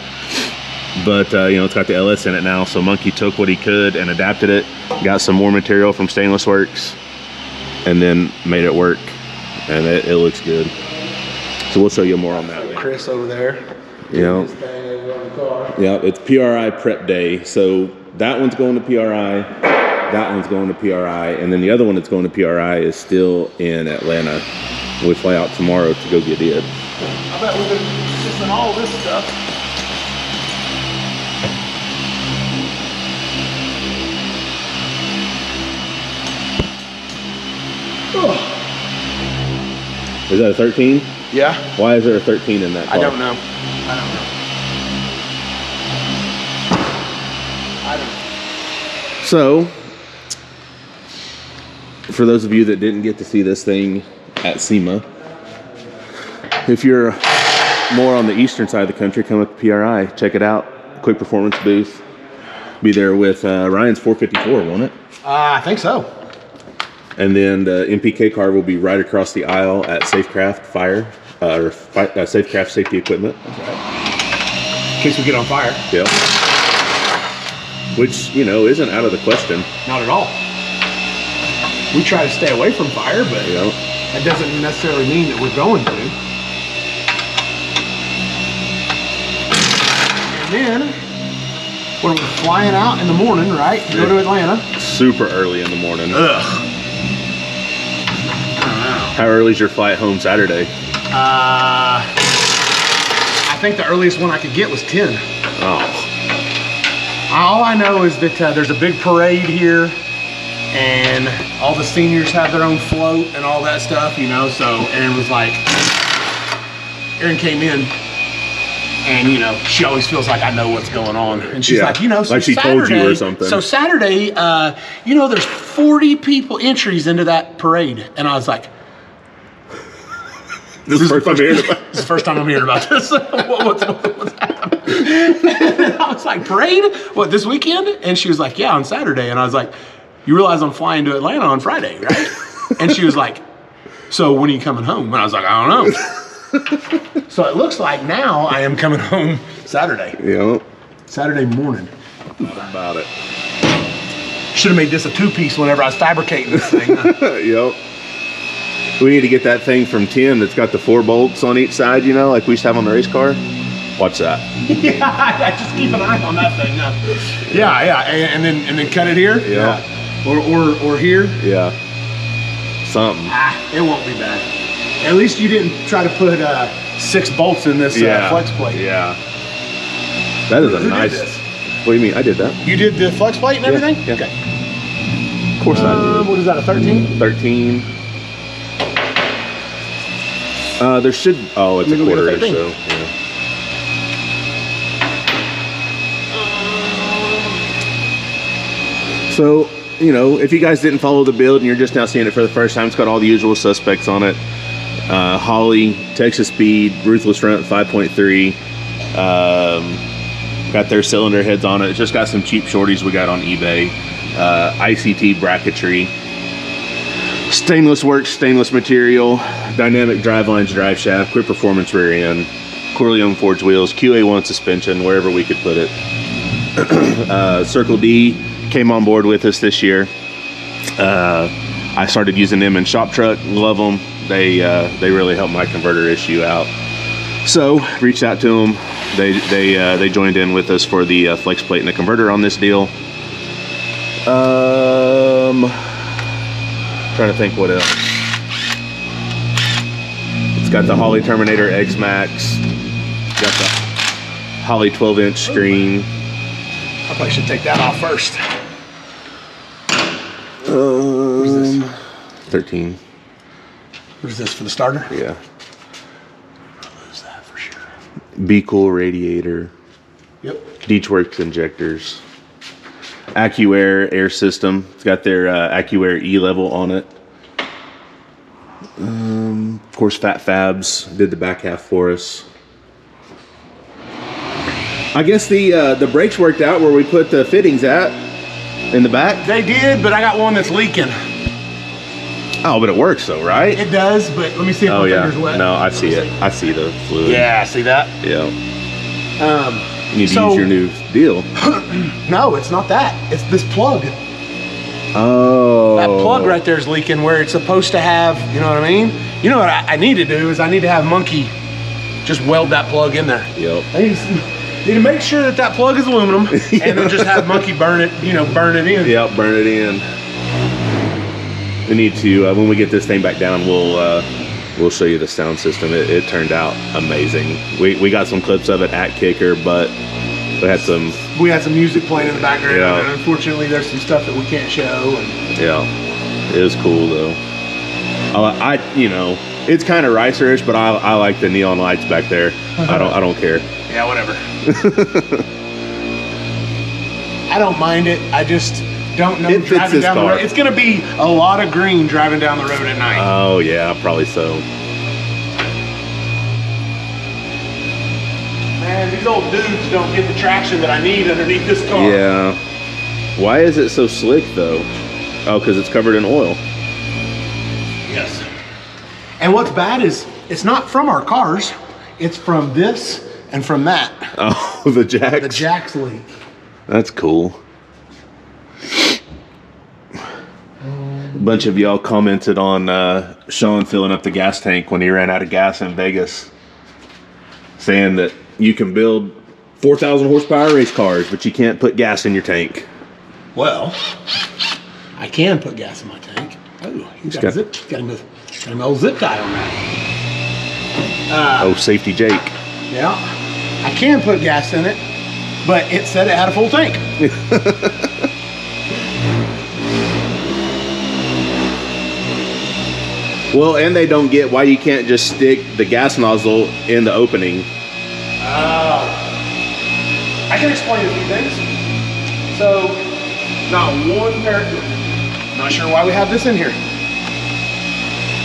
Speaker 3: But, it's got the LS in it now. So Monkey took what he could and adapted it, got some more material from Stainless Works, and then made it work. And it looks good. So we'll show you more on that later.
Speaker 1: Chris over there.
Speaker 3: Yeah.
Speaker 1: This thing over on the car.
Speaker 3: Yeah, it's PRI prep day. So that one's going to PRI, that one's going to PRI, and then the other one that's going to PRI is still in Atlanta. We fly out tomorrow to go get it.
Speaker 1: I bet we've been missing all this stuff.
Speaker 3: Is that a 13?
Speaker 1: Yeah.
Speaker 3: Why is there a 13 in that car?
Speaker 1: I don't know.
Speaker 3: So, for those of you that didn't get to see this thing at SEMA, if you're more on the eastern side of the country, come up to PRI, check it out. Quick performance booth. Be there with Ryan's 454, won't it?
Speaker 1: I think so.
Speaker 3: And then the MPK car will be right across the aisle at Safecraft Safecraft Safety Equipment.
Speaker 1: In case we get on fire.
Speaker 3: Yep. Which, isn't out of the question.
Speaker 1: Not at all. We try to stay away from fire, but
Speaker 3: Yep.
Speaker 1: that doesn't necessarily mean that we're going to. And then, when we're flying out in the morning, right? Go to Atlanta.
Speaker 3: Super early in the morning.
Speaker 1: Ugh.
Speaker 3: How early is your flight home Saturday?
Speaker 1: I think the earliest one I could get was 10.
Speaker 3: Oh.
Speaker 1: All I know is that there's a big parade here, and all the seniors have their own float and all that stuff, you know. So Erin was like, Erin came in, and you know, she always feels like I know what's going on, and she's like, you know, so
Speaker 3: like she
Speaker 1: Saturday,
Speaker 3: told you or something.
Speaker 1: So Saturday, you know, there's 40 people entries into that parade, and I was like,
Speaker 3: This is the first time hearing about
Speaker 1: this is the first time I'm hearing about this. what's happening? And I was like, parade? What, this weekend? And she was like, yeah, on Saturday. And I was like, you realize I'm flying to Atlanta on Friday, right? And she was like, so when are you coming home? And I was like, I don't know. So it looks like now I am coming home Saturday.
Speaker 3: Yep.
Speaker 1: Saturday morning.
Speaker 3: What about it?
Speaker 1: Should have made this a two-piece whenever I was fabricating this thing.
Speaker 3: Yep. We need to get that thing from Tim that's got the 4 bolts on each side, you know, like we used to have on the race car. Watch that.
Speaker 1: Yeah, I just keep an eye on that thing. Yeah, and then cut it here.
Speaker 3: Yeah.
Speaker 1: Or here.
Speaker 3: Yeah. Something.
Speaker 1: It won't be bad. At least you didn't try to put 6 bolts in this flex plate.
Speaker 3: Yeah. That is a
Speaker 1: Who
Speaker 3: nice.
Speaker 1: did this?
Speaker 3: What do you mean? I did that.
Speaker 1: You did the flex plate and everything?
Speaker 3: Yeah.
Speaker 1: Okay.
Speaker 3: Of course I did.
Speaker 1: What is that, a 13?
Speaker 3: 13. There should. Oh, it's a
Speaker 1: Let me go get a
Speaker 3: quarter inch,
Speaker 1: 13.
Speaker 3: so. Yeah. So, you know, if you guys didn't follow the build and you're just now seeing it for the first time, it's got all the usual suspects on it. Holley, Texas Speed, Ruthless Front 5.3. Got their cylinder heads on it. It's just got some cheap shorties we got on eBay. ICT bracketry. Stainless works, stainless material. Dynamic drive lines, drive shaft. Quick performance rear end. Corleone forged wheels. QA1 suspension, wherever we could put it. Circle D came on board with us this year. I started using them in shop truck. Love them. They really helped my converter issue out. So reached out to them. They joined in with us for the flex plate and the converter on this deal. Trying to think what else. It's got the Holley Terminator X Max. Got the Holley 12-inch screen.
Speaker 1: I probably should take that off first.
Speaker 3: 13.
Speaker 1: What is this, for the starter?
Speaker 3: Yeah.
Speaker 1: I'll lose that for sure.
Speaker 3: Be Cool radiator.
Speaker 1: Yep.
Speaker 3: Deechworks injectors. AccuAir air system. It's got their AccuAir E level on it. Of course, Fat Fabs did the back half for us. I guess the brakes worked out where we put the fittings at in the back.
Speaker 1: They did, but I got one that's leaking.
Speaker 3: Oh, but it works though, right?
Speaker 1: It does, but let me see if
Speaker 3: Oh
Speaker 1: my
Speaker 3: yeah.
Speaker 1: finger's wet.
Speaker 3: No, I see it. I see the fluid.
Speaker 1: Yeah, see that?
Speaker 3: Yeah. You need to
Speaker 1: So-
Speaker 3: use your new deal.
Speaker 1: No, it's not that. It's this plug.
Speaker 3: Oh.
Speaker 1: That plug right there is leaking where it's supposed to have, you know what I mean? You know what I need to do is I need to have Monkey just weld that plug in there.
Speaker 3: Yep.
Speaker 1: I need to make sure that plug is aluminum and then just have Monkey burn it, burn it in.
Speaker 3: Yep, burn it in. We need to, when we get this thing back down, we'll show you the sound system. It turned out amazing. We got some clips of it at Kicker, but we had some
Speaker 1: music playing in the background,
Speaker 3: Yeah.
Speaker 1: and unfortunately there's some stuff that we can't show. And
Speaker 3: yeah, it was cool though. It's kind of ricerish, but I like the neon lights back there. I don't care.
Speaker 1: yeah, whatever. I don't mind it. I just don't know
Speaker 3: It fits
Speaker 1: driving
Speaker 3: this
Speaker 1: down the
Speaker 3: car.
Speaker 1: road. It's going to be a lot of green driving down the road at night.
Speaker 3: Oh yeah, probably so.
Speaker 1: Man, these old dudes don't get the traction that I need underneath this car.
Speaker 3: Yeah. Why is it so slick though? Oh, because it's covered in oil.
Speaker 1: Yes. And what's bad is it's not from our cars. It's from this and from that.
Speaker 3: Oh, the jacks.
Speaker 1: The jacks leak.
Speaker 3: bunch of y'all commented on Sean filling up the gas tank when he ran out of gas in Vegas, saying that you can build 4,000 horsepower race cars, but you can't put gas in your tank.
Speaker 1: Well, I can put gas in my tank. Oh, he's got a old zip tie on that.
Speaker 3: Oh, safety Jake.
Speaker 1: Yeah, I can put gas in it, but it said it had a full tank.
Speaker 3: Well, and they don't get why you can't just stick the gas nozzle in the opening.
Speaker 1: I can explain a few things. So, not one pair. Not sure why we have this in here.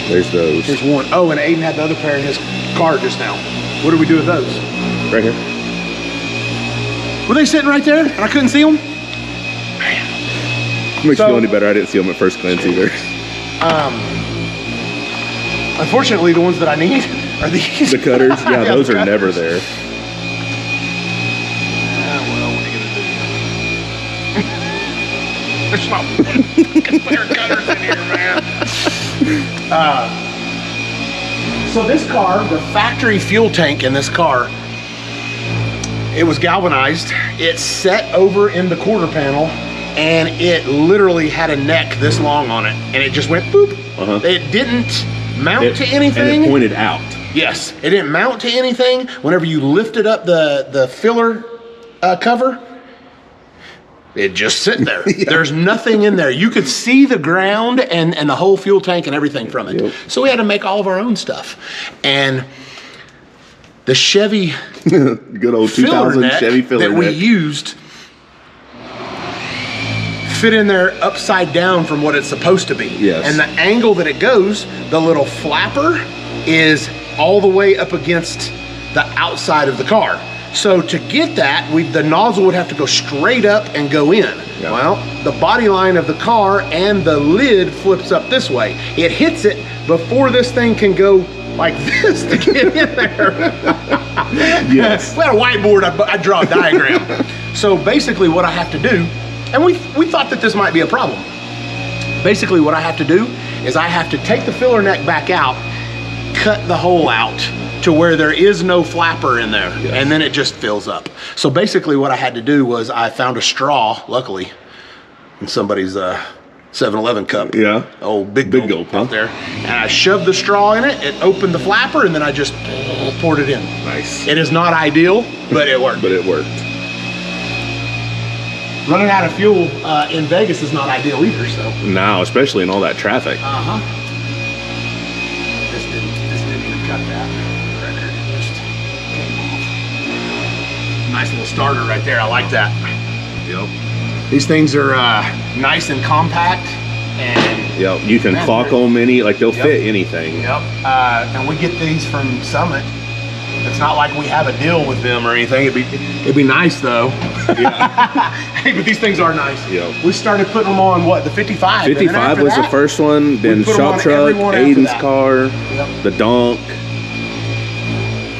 Speaker 3: There's those.
Speaker 1: Here's one. Oh, and Aiden had the other pair in his car just now. What do we do with those?
Speaker 3: Right here.
Speaker 1: Were they sitting right there and I couldn't see them?
Speaker 3: Makes you feel any better. I didn't see them at first glance either.
Speaker 1: Unfortunately, the ones that I need are these.
Speaker 3: The cutters? Yeah, those
Speaker 1: the
Speaker 3: are
Speaker 1: cutters.
Speaker 3: never there.
Speaker 1: Well, what are you gonna do? There's not one fucking pair of cutters in here, man. So this car, the factory fuel tank in this car, it was galvanized. It set over in the quarter panel, and it literally had a neck this long on it, and it just went boop. It didn't mount to anything.
Speaker 3: And it pointed out.
Speaker 1: Yes, it didn't mount to anything. Whenever you lifted up the filler cover, it just sit there. Yeah. There's nothing in there. You could see the ground and the whole fuel tank and everything from it. Yep. So we had to make all of our own stuff. And the Chevy
Speaker 3: good old 2000 Chevy filler
Speaker 1: that we used fit in there upside down from what it's supposed to be.
Speaker 3: Yes.
Speaker 1: And the angle that it goes, the little flapper is all the way up against the outside of the car. So to get that, the nozzle would have to go straight up and go in. Yeah. Well, the body line of the car and the lid flips up this way. It hits it before this thing can go like this to get in there.
Speaker 3: Yes.
Speaker 1: We had a whiteboard, I draw a diagram. So basically what I have to do, and we thought that this might be a problem. Basically what I have to do is I have to take the filler neck back out, cut the hole out to where there is no flapper in there, yes. And then it just fills up. So basically what I had to do was I found a straw, luckily, in somebody's 7-Eleven cup.
Speaker 3: Yeah.
Speaker 1: Old big gulp out there. And I shoved the straw in it, it opened the flapper, and then I just poured it in.
Speaker 3: Nice.
Speaker 1: It is not ideal, but it worked.
Speaker 3: But it worked.
Speaker 1: Running out of fuel in Vegas is not ideal either, so.
Speaker 3: No, especially in all that traffic.
Speaker 1: Uh-huh. This didn't even cut that. Record, it just came off. Nice little starter right there, I like that.
Speaker 3: Yep.
Speaker 1: These things are nice and compact, and
Speaker 3: yep, you can clock them like they'll fit anything.
Speaker 1: Yep. And we get these from Summit. It's not like we have a deal with them or anything. It'd be nice though. Yeah. Hey, but these things are nice.
Speaker 3: Yep.
Speaker 1: We started putting them on what, the 55?
Speaker 3: 55 was the first one. Then Shop Truck, Aiden's car, the Donk.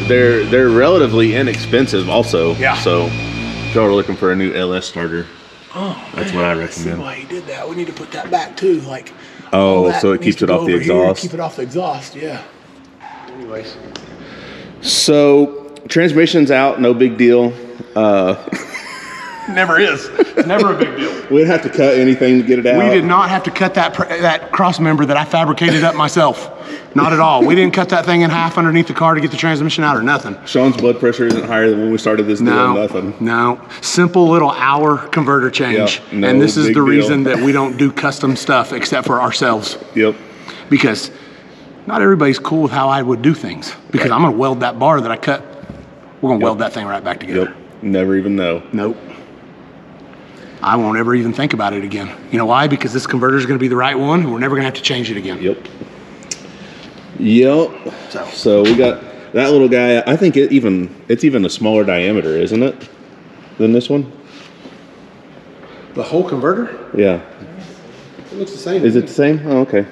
Speaker 3: They're relatively inexpensive also.
Speaker 1: Yeah.
Speaker 3: So if y'all are looking for a new LS starter, that's what I recommend.
Speaker 1: I see why he did that. We need to put that back too. Like.
Speaker 3: Oh, so it keeps it off the exhaust.
Speaker 1: Keep it off the exhaust. Yeah. Anyways.
Speaker 3: So transmission's out, no big deal.
Speaker 1: Never is. It's never a big deal.
Speaker 3: We didn't have to cut anything to get it out.
Speaker 1: We did not have to cut that cross member that I fabricated up myself. Not at all. We didn't cut that thing in half underneath the car to get the transmission out or nothing.
Speaker 3: Sean's blood pressure isn't higher than when we started this deal. Nothing.
Speaker 1: No. Simple little hour converter change.
Speaker 3: Yep, no
Speaker 1: and this is the
Speaker 3: deal.
Speaker 1: reason that we don't do custom stuff except for ourselves.
Speaker 3: Yep.
Speaker 1: Because not everybody's cool with how I would do things. Because I'm going to weld that bar that I cut. We're going to weld that thing right back together.
Speaker 3: Yep. Never even know.
Speaker 1: Nope. I won't ever even think about it again. You know why? Because this converter is going to be the right one, and we're never going to have to change it again.
Speaker 3: Yep. Yep. So we got that little guy. I think it's even a smaller diameter, isn't it, than this one?
Speaker 1: The whole converter?
Speaker 3: Yeah.
Speaker 1: It looks the same.
Speaker 3: Is it the same? Oh, okay.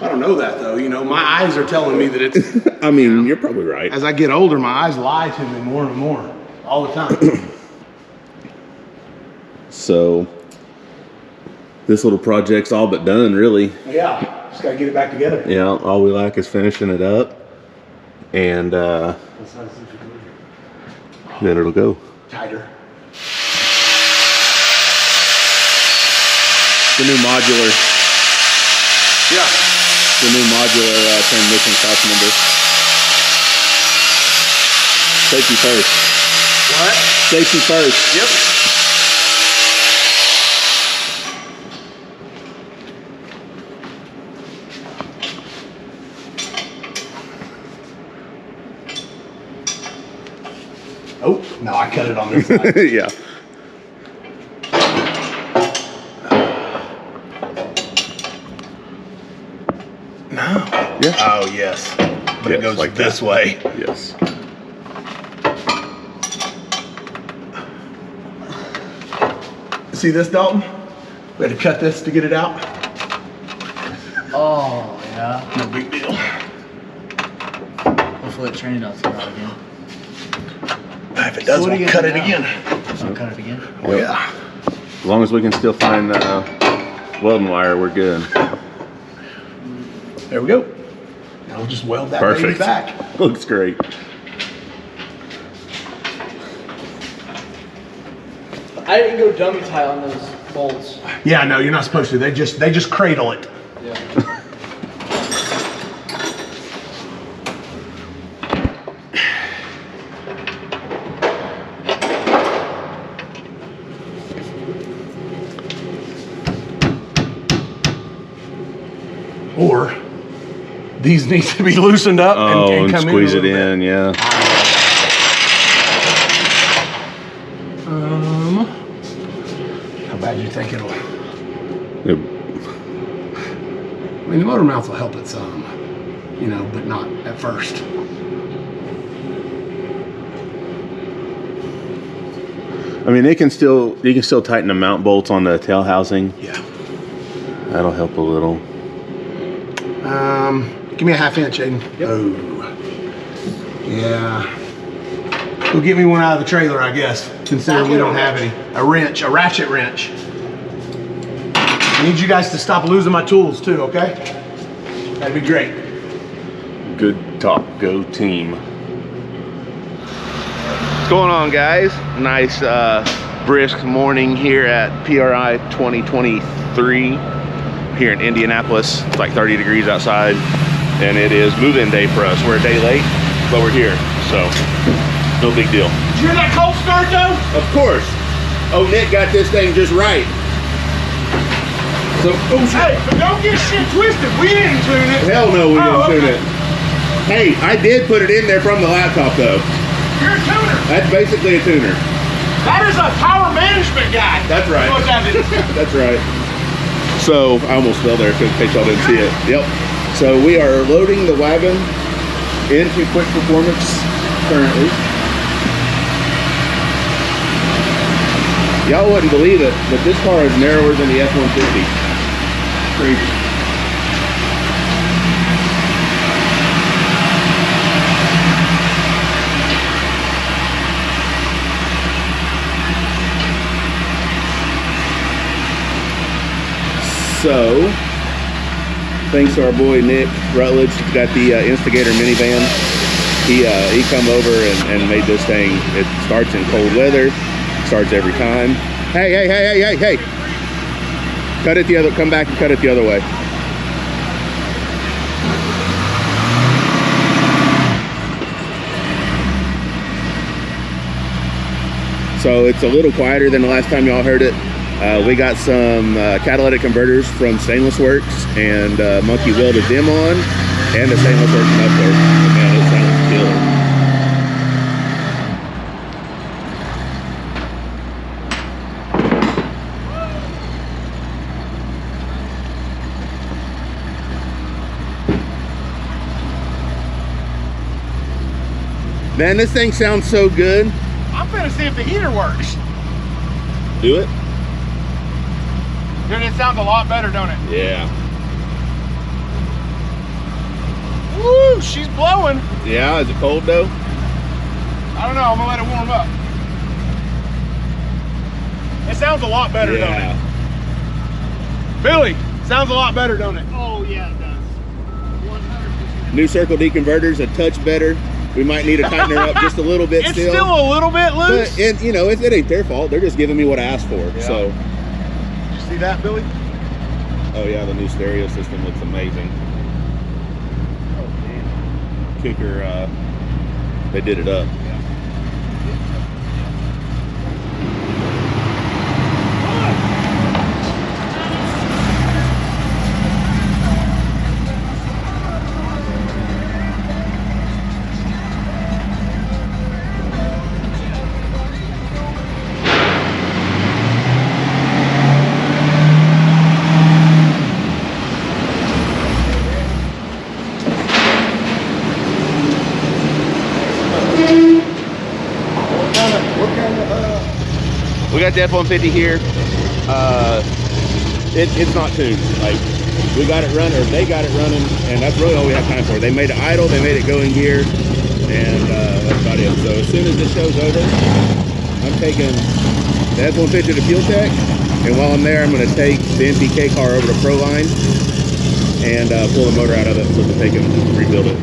Speaker 1: I don't know that though. You know, my eyes are telling me that it's.
Speaker 3: I mean, you're probably right.
Speaker 1: As I get older, my eyes lie to me more and more, all the time.
Speaker 3: So, This little project's all but done, really.
Speaker 1: Yeah, just gotta get it back together.
Speaker 3: Yeah, all we lack is finishing it up, and then it'll go.
Speaker 1: Tighter.
Speaker 3: The new modular.
Speaker 1: Yeah.
Speaker 3: The new modular transmission cross member. Safety first.
Speaker 1: What?
Speaker 3: Safety first.
Speaker 1: Yep. Oh, no, I cut it on this side.
Speaker 3: Yeah.
Speaker 1: No.
Speaker 3: Yeah.
Speaker 1: Oh, yes. But it
Speaker 3: Yes,
Speaker 1: goes
Speaker 3: like
Speaker 1: this
Speaker 3: that.
Speaker 1: way.
Speaker 3: Yes.
Speaker 1: See this, Dalton? We had to cut this to get it out.
Speaker 4: Oh, yeah.
Speaker 1: No big deal.
Speaker 4: Hopefully the training nuts come out again.
Speaker 1: If it does,
Speaker 4: So what
Speaker 1: we'll
Speaker 4: do you
Speaker 1: cut
Speaker 4: do
Speaker 1: it
Speaker 4: now?
Speaker 1: again.
Speaker 4: I'll cut it again.
Speaker 1: Oh, yeah.
Speaker 3: As long as we can still find welding wire, we're good.
Speaker 1: There we go. Now we'll just weld that baby
Speaker 3: Perfect.
Speaker 1: back.
Speaker 3: Looks great.
Speaker 4: I didn't go dummy tie on those bolts.
Speaker 1: Yeah, no, you're not supposed to. They just cradle it.
Speaker 4: Yeah.
Speaker 1: Or these need to be loosened up and come
Speaker 3: squeeze
Speaker 1: in
Speaker 3: it in, yeah.
Speaker 1: How bad do you think it'll?
Speaker 3: Yep.
Speaker 1: I mean, the motor mouth will help it some, you know, but not at first.
Speaker 3: I mean, you can still tighten the mount bolts on the tail housing.
Speaker 1: Yeah.
Speaker 3: That'll help a little.
Speaker 1: Give me a 1/2 inch, Aiden. Yep. Oh. Yeah. Go get me one out of the trailer, I guess. Considering we don't have any. A wrench, a ratchet wrench. I need you guys to stop losing my tools too, okay? That'd be great.
Speaker 3: Good talk, go team. What's going on, guys? Nice brisk morning here at PRI 2023 here in Indianapolis. It's like 30 degrees outside, and it is move-in day for us. We're a day late, but we're here, so no big deal.
Speaker 1: Did you hear that cold start though?
Speaker 3: Of course. Oh, Nick got this thing just right. So,
Speaker 1: Hey, but don't get shit twisted. We didn't tune it.
Speaker 3: hell no, we didn't
Speaker 1: Oh,
Speaker 3: tune
Speaker 1: okay.
Speaker 3: it. Hey, I did put it in there from the laptop though.
Speaker 1: You're a tuner.
Speaker 3: That's basically a tuner.
Speaker 1: That is a power management guy.
Speaker 3: That's right.
Speaker 1: What that is.
Speaker 3: That's right. So I almost fell there in case y'all didn't see it. Yep. So we are loading the wagon into quick performance currently. Y'all wouldn't believe it, but this car is narrower than the F-150. Crazy. So, thanks to our boy Nick Rutledge, he's got the Instigator minivan. He come over and made this thing. It starts in cold weather, starts every time. Hey, hey, hey, hey, hey, hey! Cut it the other. Come back and cut it the other way. So it's a little quieter than the last time y'all heard it. We got some catalytic converters from Stainless Works, and Monkey welded them on, and the Stainless Works muffler. Man, it sounds killer. Man, this thing sounds so good.
Speaker 1: I'm gonna see if the heater works.
Speaker 3: Do it.
Speaker 1: Dude, it sounds a lot better, don't it?
Speaker 3: Yeah.
Speaker 1: Woo, she's blowing.
Speaker 3: Yeah, is it cold though?
Speaker 1: I don't know, I'm gonna let it warm up. It sounds a lot better, don't it? Billy, sounds a lot better, don't it?
Speaker 5: Oh yeah, it does. 100%.
Speaker 3: New Circle D converter's a touch better. We might need to tighten her up just a little bit.
Speaker 1: It's still a little bit loose.
Speaker 3: But, and you know, it ain't their fault. They're just giving me what I asked for.
Speaker 1: Yeah.
Speaker 3: So,
Speaker 1: You see that, Billy?
Speaker 3: oh yeah, the new stereo system looks amazing. Kicker, they did it up. We got the F-150 here. It's not tuned. Like, we got it running, or they got it running, and that's really all we have time for. They made it idle, they made it go in gear, and that's about it. So as soon as this show's over, I'm taking the F-150 to Fuel Tech, and while I'm there, I'm going to take the NPK car over to ProLine and pull the motor out of it so that they can rebuild it.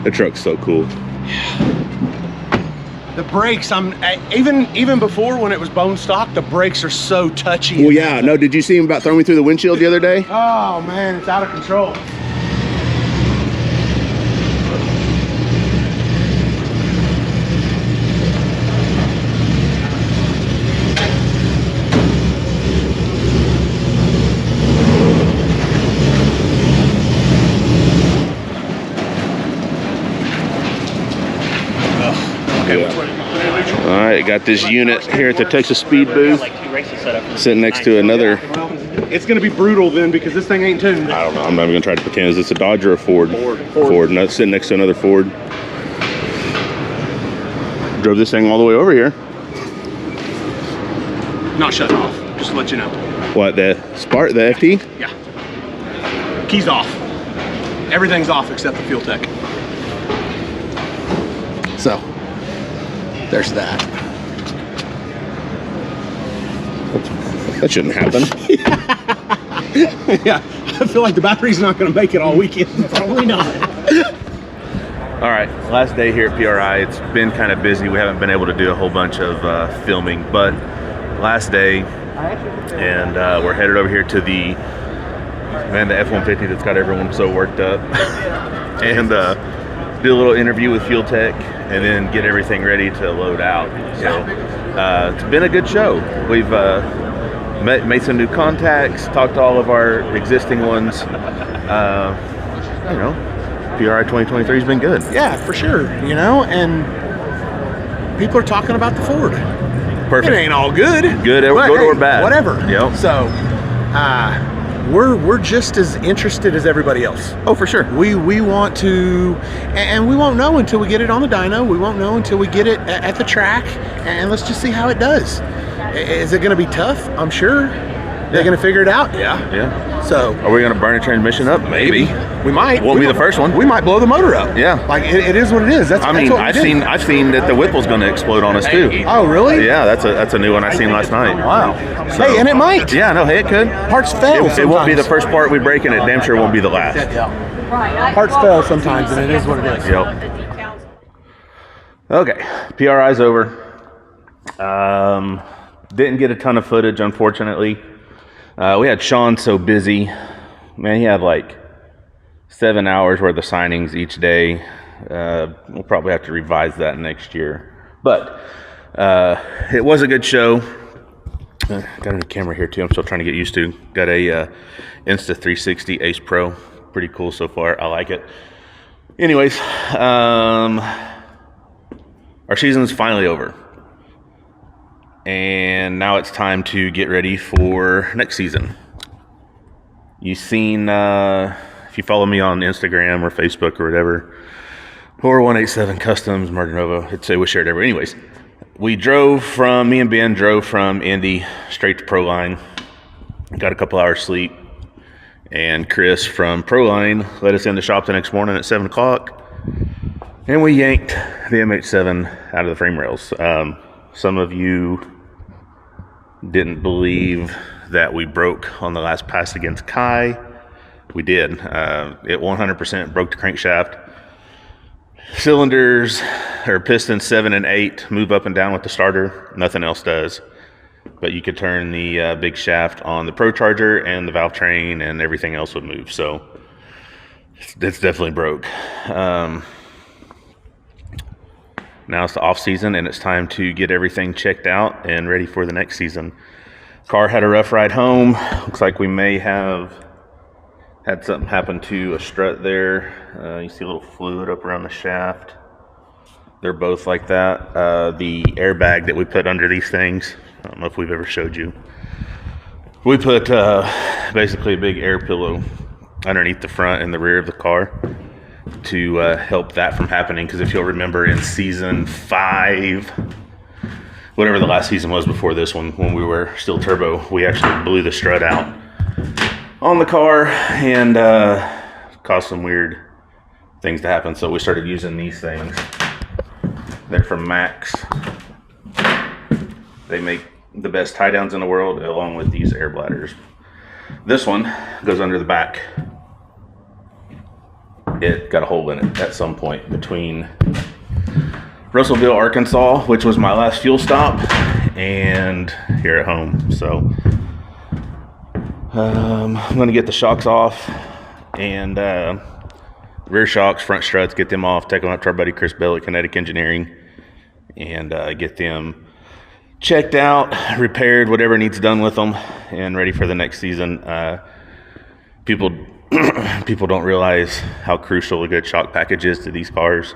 Speaker 3: The truck's so cool.
Speaker 1: The brakes, even before when it was bone stock, the brakes are so touchy.
Speaker 3: Well, yeah, no, did you see him about throwing me through the windshield the other day?
Speaker 1: Oh man, it's out of control.
Speaker 3: All right, got this unit here at the Texas Speed booth, sitting next to another.
Speaker 1: Well, it's going to be brutal then because this thing ain't tuned.
Speaker 3: I don't know. I'm not even gonna try to pretend. Is this a Dodge or a Ford? Ford. No, it's sitting next to another Ford. Drove this thing all the way over here.
Speaker 1: Not shut off, just to let you know.
Speaker 3: What, the Spark, the FT?
Speaker 1: Yeah. Keys off. Everything's off except the Fuel Tech. So, there's that.
Speaker 3: That shouldn't happen.
Speaker 1: Yeah, I feel like the battery's not going to make it all weekend.
Speaker 5: Probably not.
Speaker 3: All right, last day here at PRI. It's been kind of busy. We haven't been able to do a whole bunch of filming, but last day, and we're headed over here to the F-150 that's got everyone so worked up, and do a little interview with Fuel Tech, and then get everything ready to load out. So it's been a good show. We've made some new contacts, talked to all of our existing ones. You know, PRI 2023 has been good.
Speaker 1: Yeah, for sure. You know, and people are talking about the Ford.
Speaker 3: Perfect.
Speaker 1: It ain't all good.
Speaker 3: Good,
Speaker 1: but
Speaker 3: good
Speaker 1: hey,
Speaker 3: or bad.
Speaker 1: Whatever.
Speaker 3: Yep.
Speaker 1: So, we're just as interested as everybody else.
Speaker 3: Oh, for sure.
Speaker 1: We want to, and we won't know until we get it on the dyno. We won't know until we get it at the track, and let's just see how it does. Is it going to be tough? I'm sure. They're going to figure it out. Yeah.
Speaker 3: Yeah.
Speaker 1: So,
Speaker 3: are we going to burn a transmission up? Maybe.
Speaker 1: We might.
Speaker 3: Won't be the first one.
Speaker 1: We might blow the motor up.
Speaker 3: Yeah.
Speaker 1: Like it is what it is. That's.
Speaker 3: I mean,
Speaker 1: that's what we do.
Speaker 3: I've seen that the Whipple's going to explode on us too.
Speaker 1: Oh, really?
Speaker 3: Yeah, that's a new one I seen last night.
Speaker 1: Wow.
Speaker 3: So,
Speaker 1: Hey, and it might.
Speaker 3: Yeah, no, hey, it could.
Speaker 1: Parts fail.
Speaker 3: It won't be the
Speaker 1: sometimes.
Speaker 3: first part we break, and it damn sure won't be the last.
Speaker 1: Parts fail sometimes, and it is what it is.
Speaker 3: Yep. Okay, PRI's over. Didn't get a ton of footage, unfortunately. We had Sean so busy. Man, he had like 7 hours worth of signings each day. We'll probably have to revise that next year. But it was a good show. Got a new camera here too. I'm still trying to get used to. Got a Insta360 Ace Pro. Pretty cool so far. I like it. Anyways, our season's finally over. And now it's time to get ready for next season. You've seen, if you follow me on Instagram or Facebook or whatever, or 187 Customs, Murder Nova, it'd say we shared everywhere. Anyways, me and Ben drove from Indy straight to ProLine. Got a couple hours sleep. And Chris from ProLine let us in the shop the next morning at 7 o'clock. And we yanked the MH7 out of the frame rails. Some of you didn't believe that we broke on the last pass against Kai. We did. It 100% broke the crankshaft. Cylinders or pistons 7 and 8 move up and down with the starter. Nothing else does. But you could turn the big shaft on the Pro Charger and the valve train, and everything else would move. So it's definitely broke. Now it's the off season, and it's time to get everything checked out and ready for the next season. Car had a rough ride home. Looks like we may have had something happen to a strut there. You see a little fluid up around the shaft. They're both like that. The airbag that we put under these things, I don't know if we've ever showed you. We put basically a big air pillow underneath the front and the rear of the car to help that from happening. Because if you'll remember in season 5, whatever the last season was before this one, when we were still turbo, we actually blew the strut out on the car and caused some weird things to happen. So we started using these things. They're from Max. They make the best tie downs in the world, along with these air bladders. This one goes under the back. It got a hole in it at some point between Russellville, Arkansas, which was my last fuel stop, and here at home. So I'm gonna get the shocks off, and rear shocks, front struts, get them off, take them up to our buddy Chris Bell at Kinetic Engineering, and get them checked out, repaired, whatever needs done with them, and ready for the next season. People don't realize how crucial a good shock package is to these cars.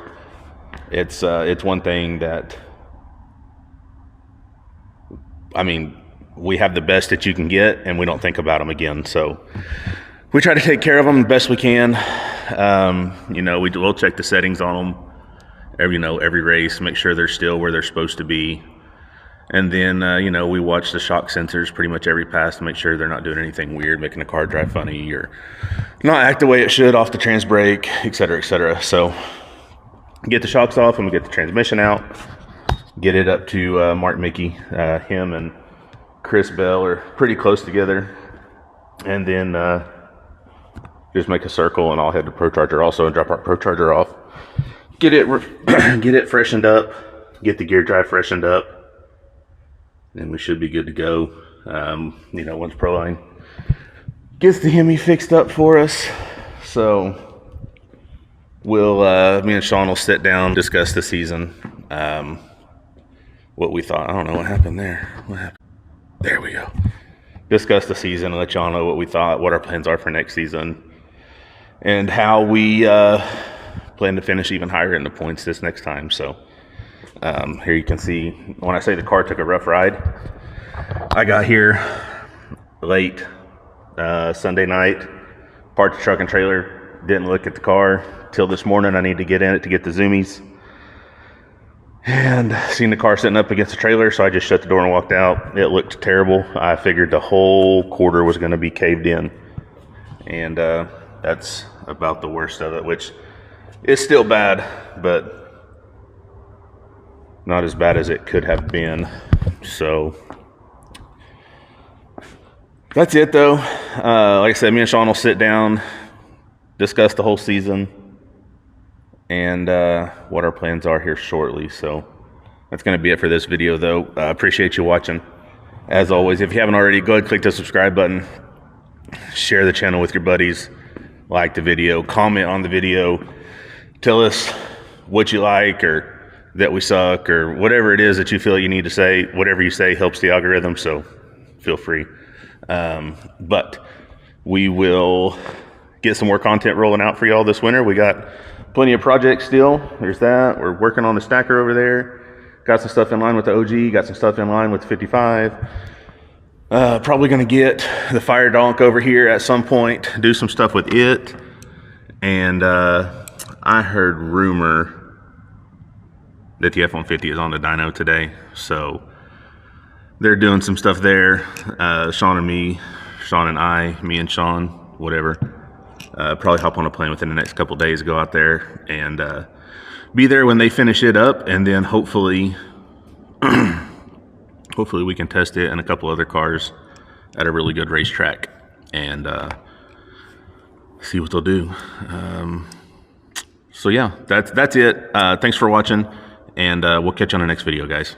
Speaker 3: It's one thing that, I mean, we have the best that you can get, and we don't think about them again. So we try to take care of them the best we can. We'll check the settings on them every race, make sure they're still where they're supposed to be. And then, we watch the shock sensors pretty much every pass to make sure they're not doing anything weird, making the car drive funny or not act the way it should off the trans brake, et cetera, et cetera. So get the shocks off, and we get the transmission out, get it up to Mark Mickey. Him and Chris Bell are pretty close together. And then just make a circle, and I'll head to Pro Charger also and drop our Pro Charger off. Get it freshened up, get the gear drive freshened up, and we should be good to go. Once Proline gets the Hemi fixed up for us. So we'll, me and Sean will sit down, discuss the season, what we thought. I don't know what happened there. What happened? There we go. Discuss the season and let y'all know what we thought, what our plans are for next season, and how we plan to finish even higher in the points this next time. So here you can see, when I say the car took a rough ride, I got here late Sunday night, parked the truck and trailer, didn't look at the car till this morning. I need to get in it to get the zoomies, and seen the car sitting up against the trailer, so I just shut the door and walked out. It looked terrible. I figured the whole quarter was going to be caved in, and that's about the worst of it, which is still bad, but not as bad as it could have been. So that's it, though. Like I said, me and Sean will sit down, discuss the whole season, and what our plans are here shortly. So that's going to be it for this video, though. I appreciate you watching. As always, if you haven't already, go ahead and click the subscribe button, share the channel with your buddies, like the video, comment on the video, tell us what you like or that we suck or whatever it is that you feel you need to say. Whatever you say helps the algorithm, so feel free. But we will get some more content rolling out for y'all this winter. We got plenty of projects still. There's that. We're working on the stacker over there. Got some stuff in line with the OG. Got some stuff in line with the 55. Probably going to get the Fire Donk over here at some point, do some stuff with it. And I heard rumor that the F-150 is on the dyno today, so they're doing some stuff there. Sean and I, me and Sean, whatever, probably hop on a plane within the next couple days, go out there and be there when they finish it up, and then hopefully we can test it in a couple other cars at a really good racetrack and see what they'll do. So yeah, that's it. Thanks for watching, and we'll catch you on the next video, guys.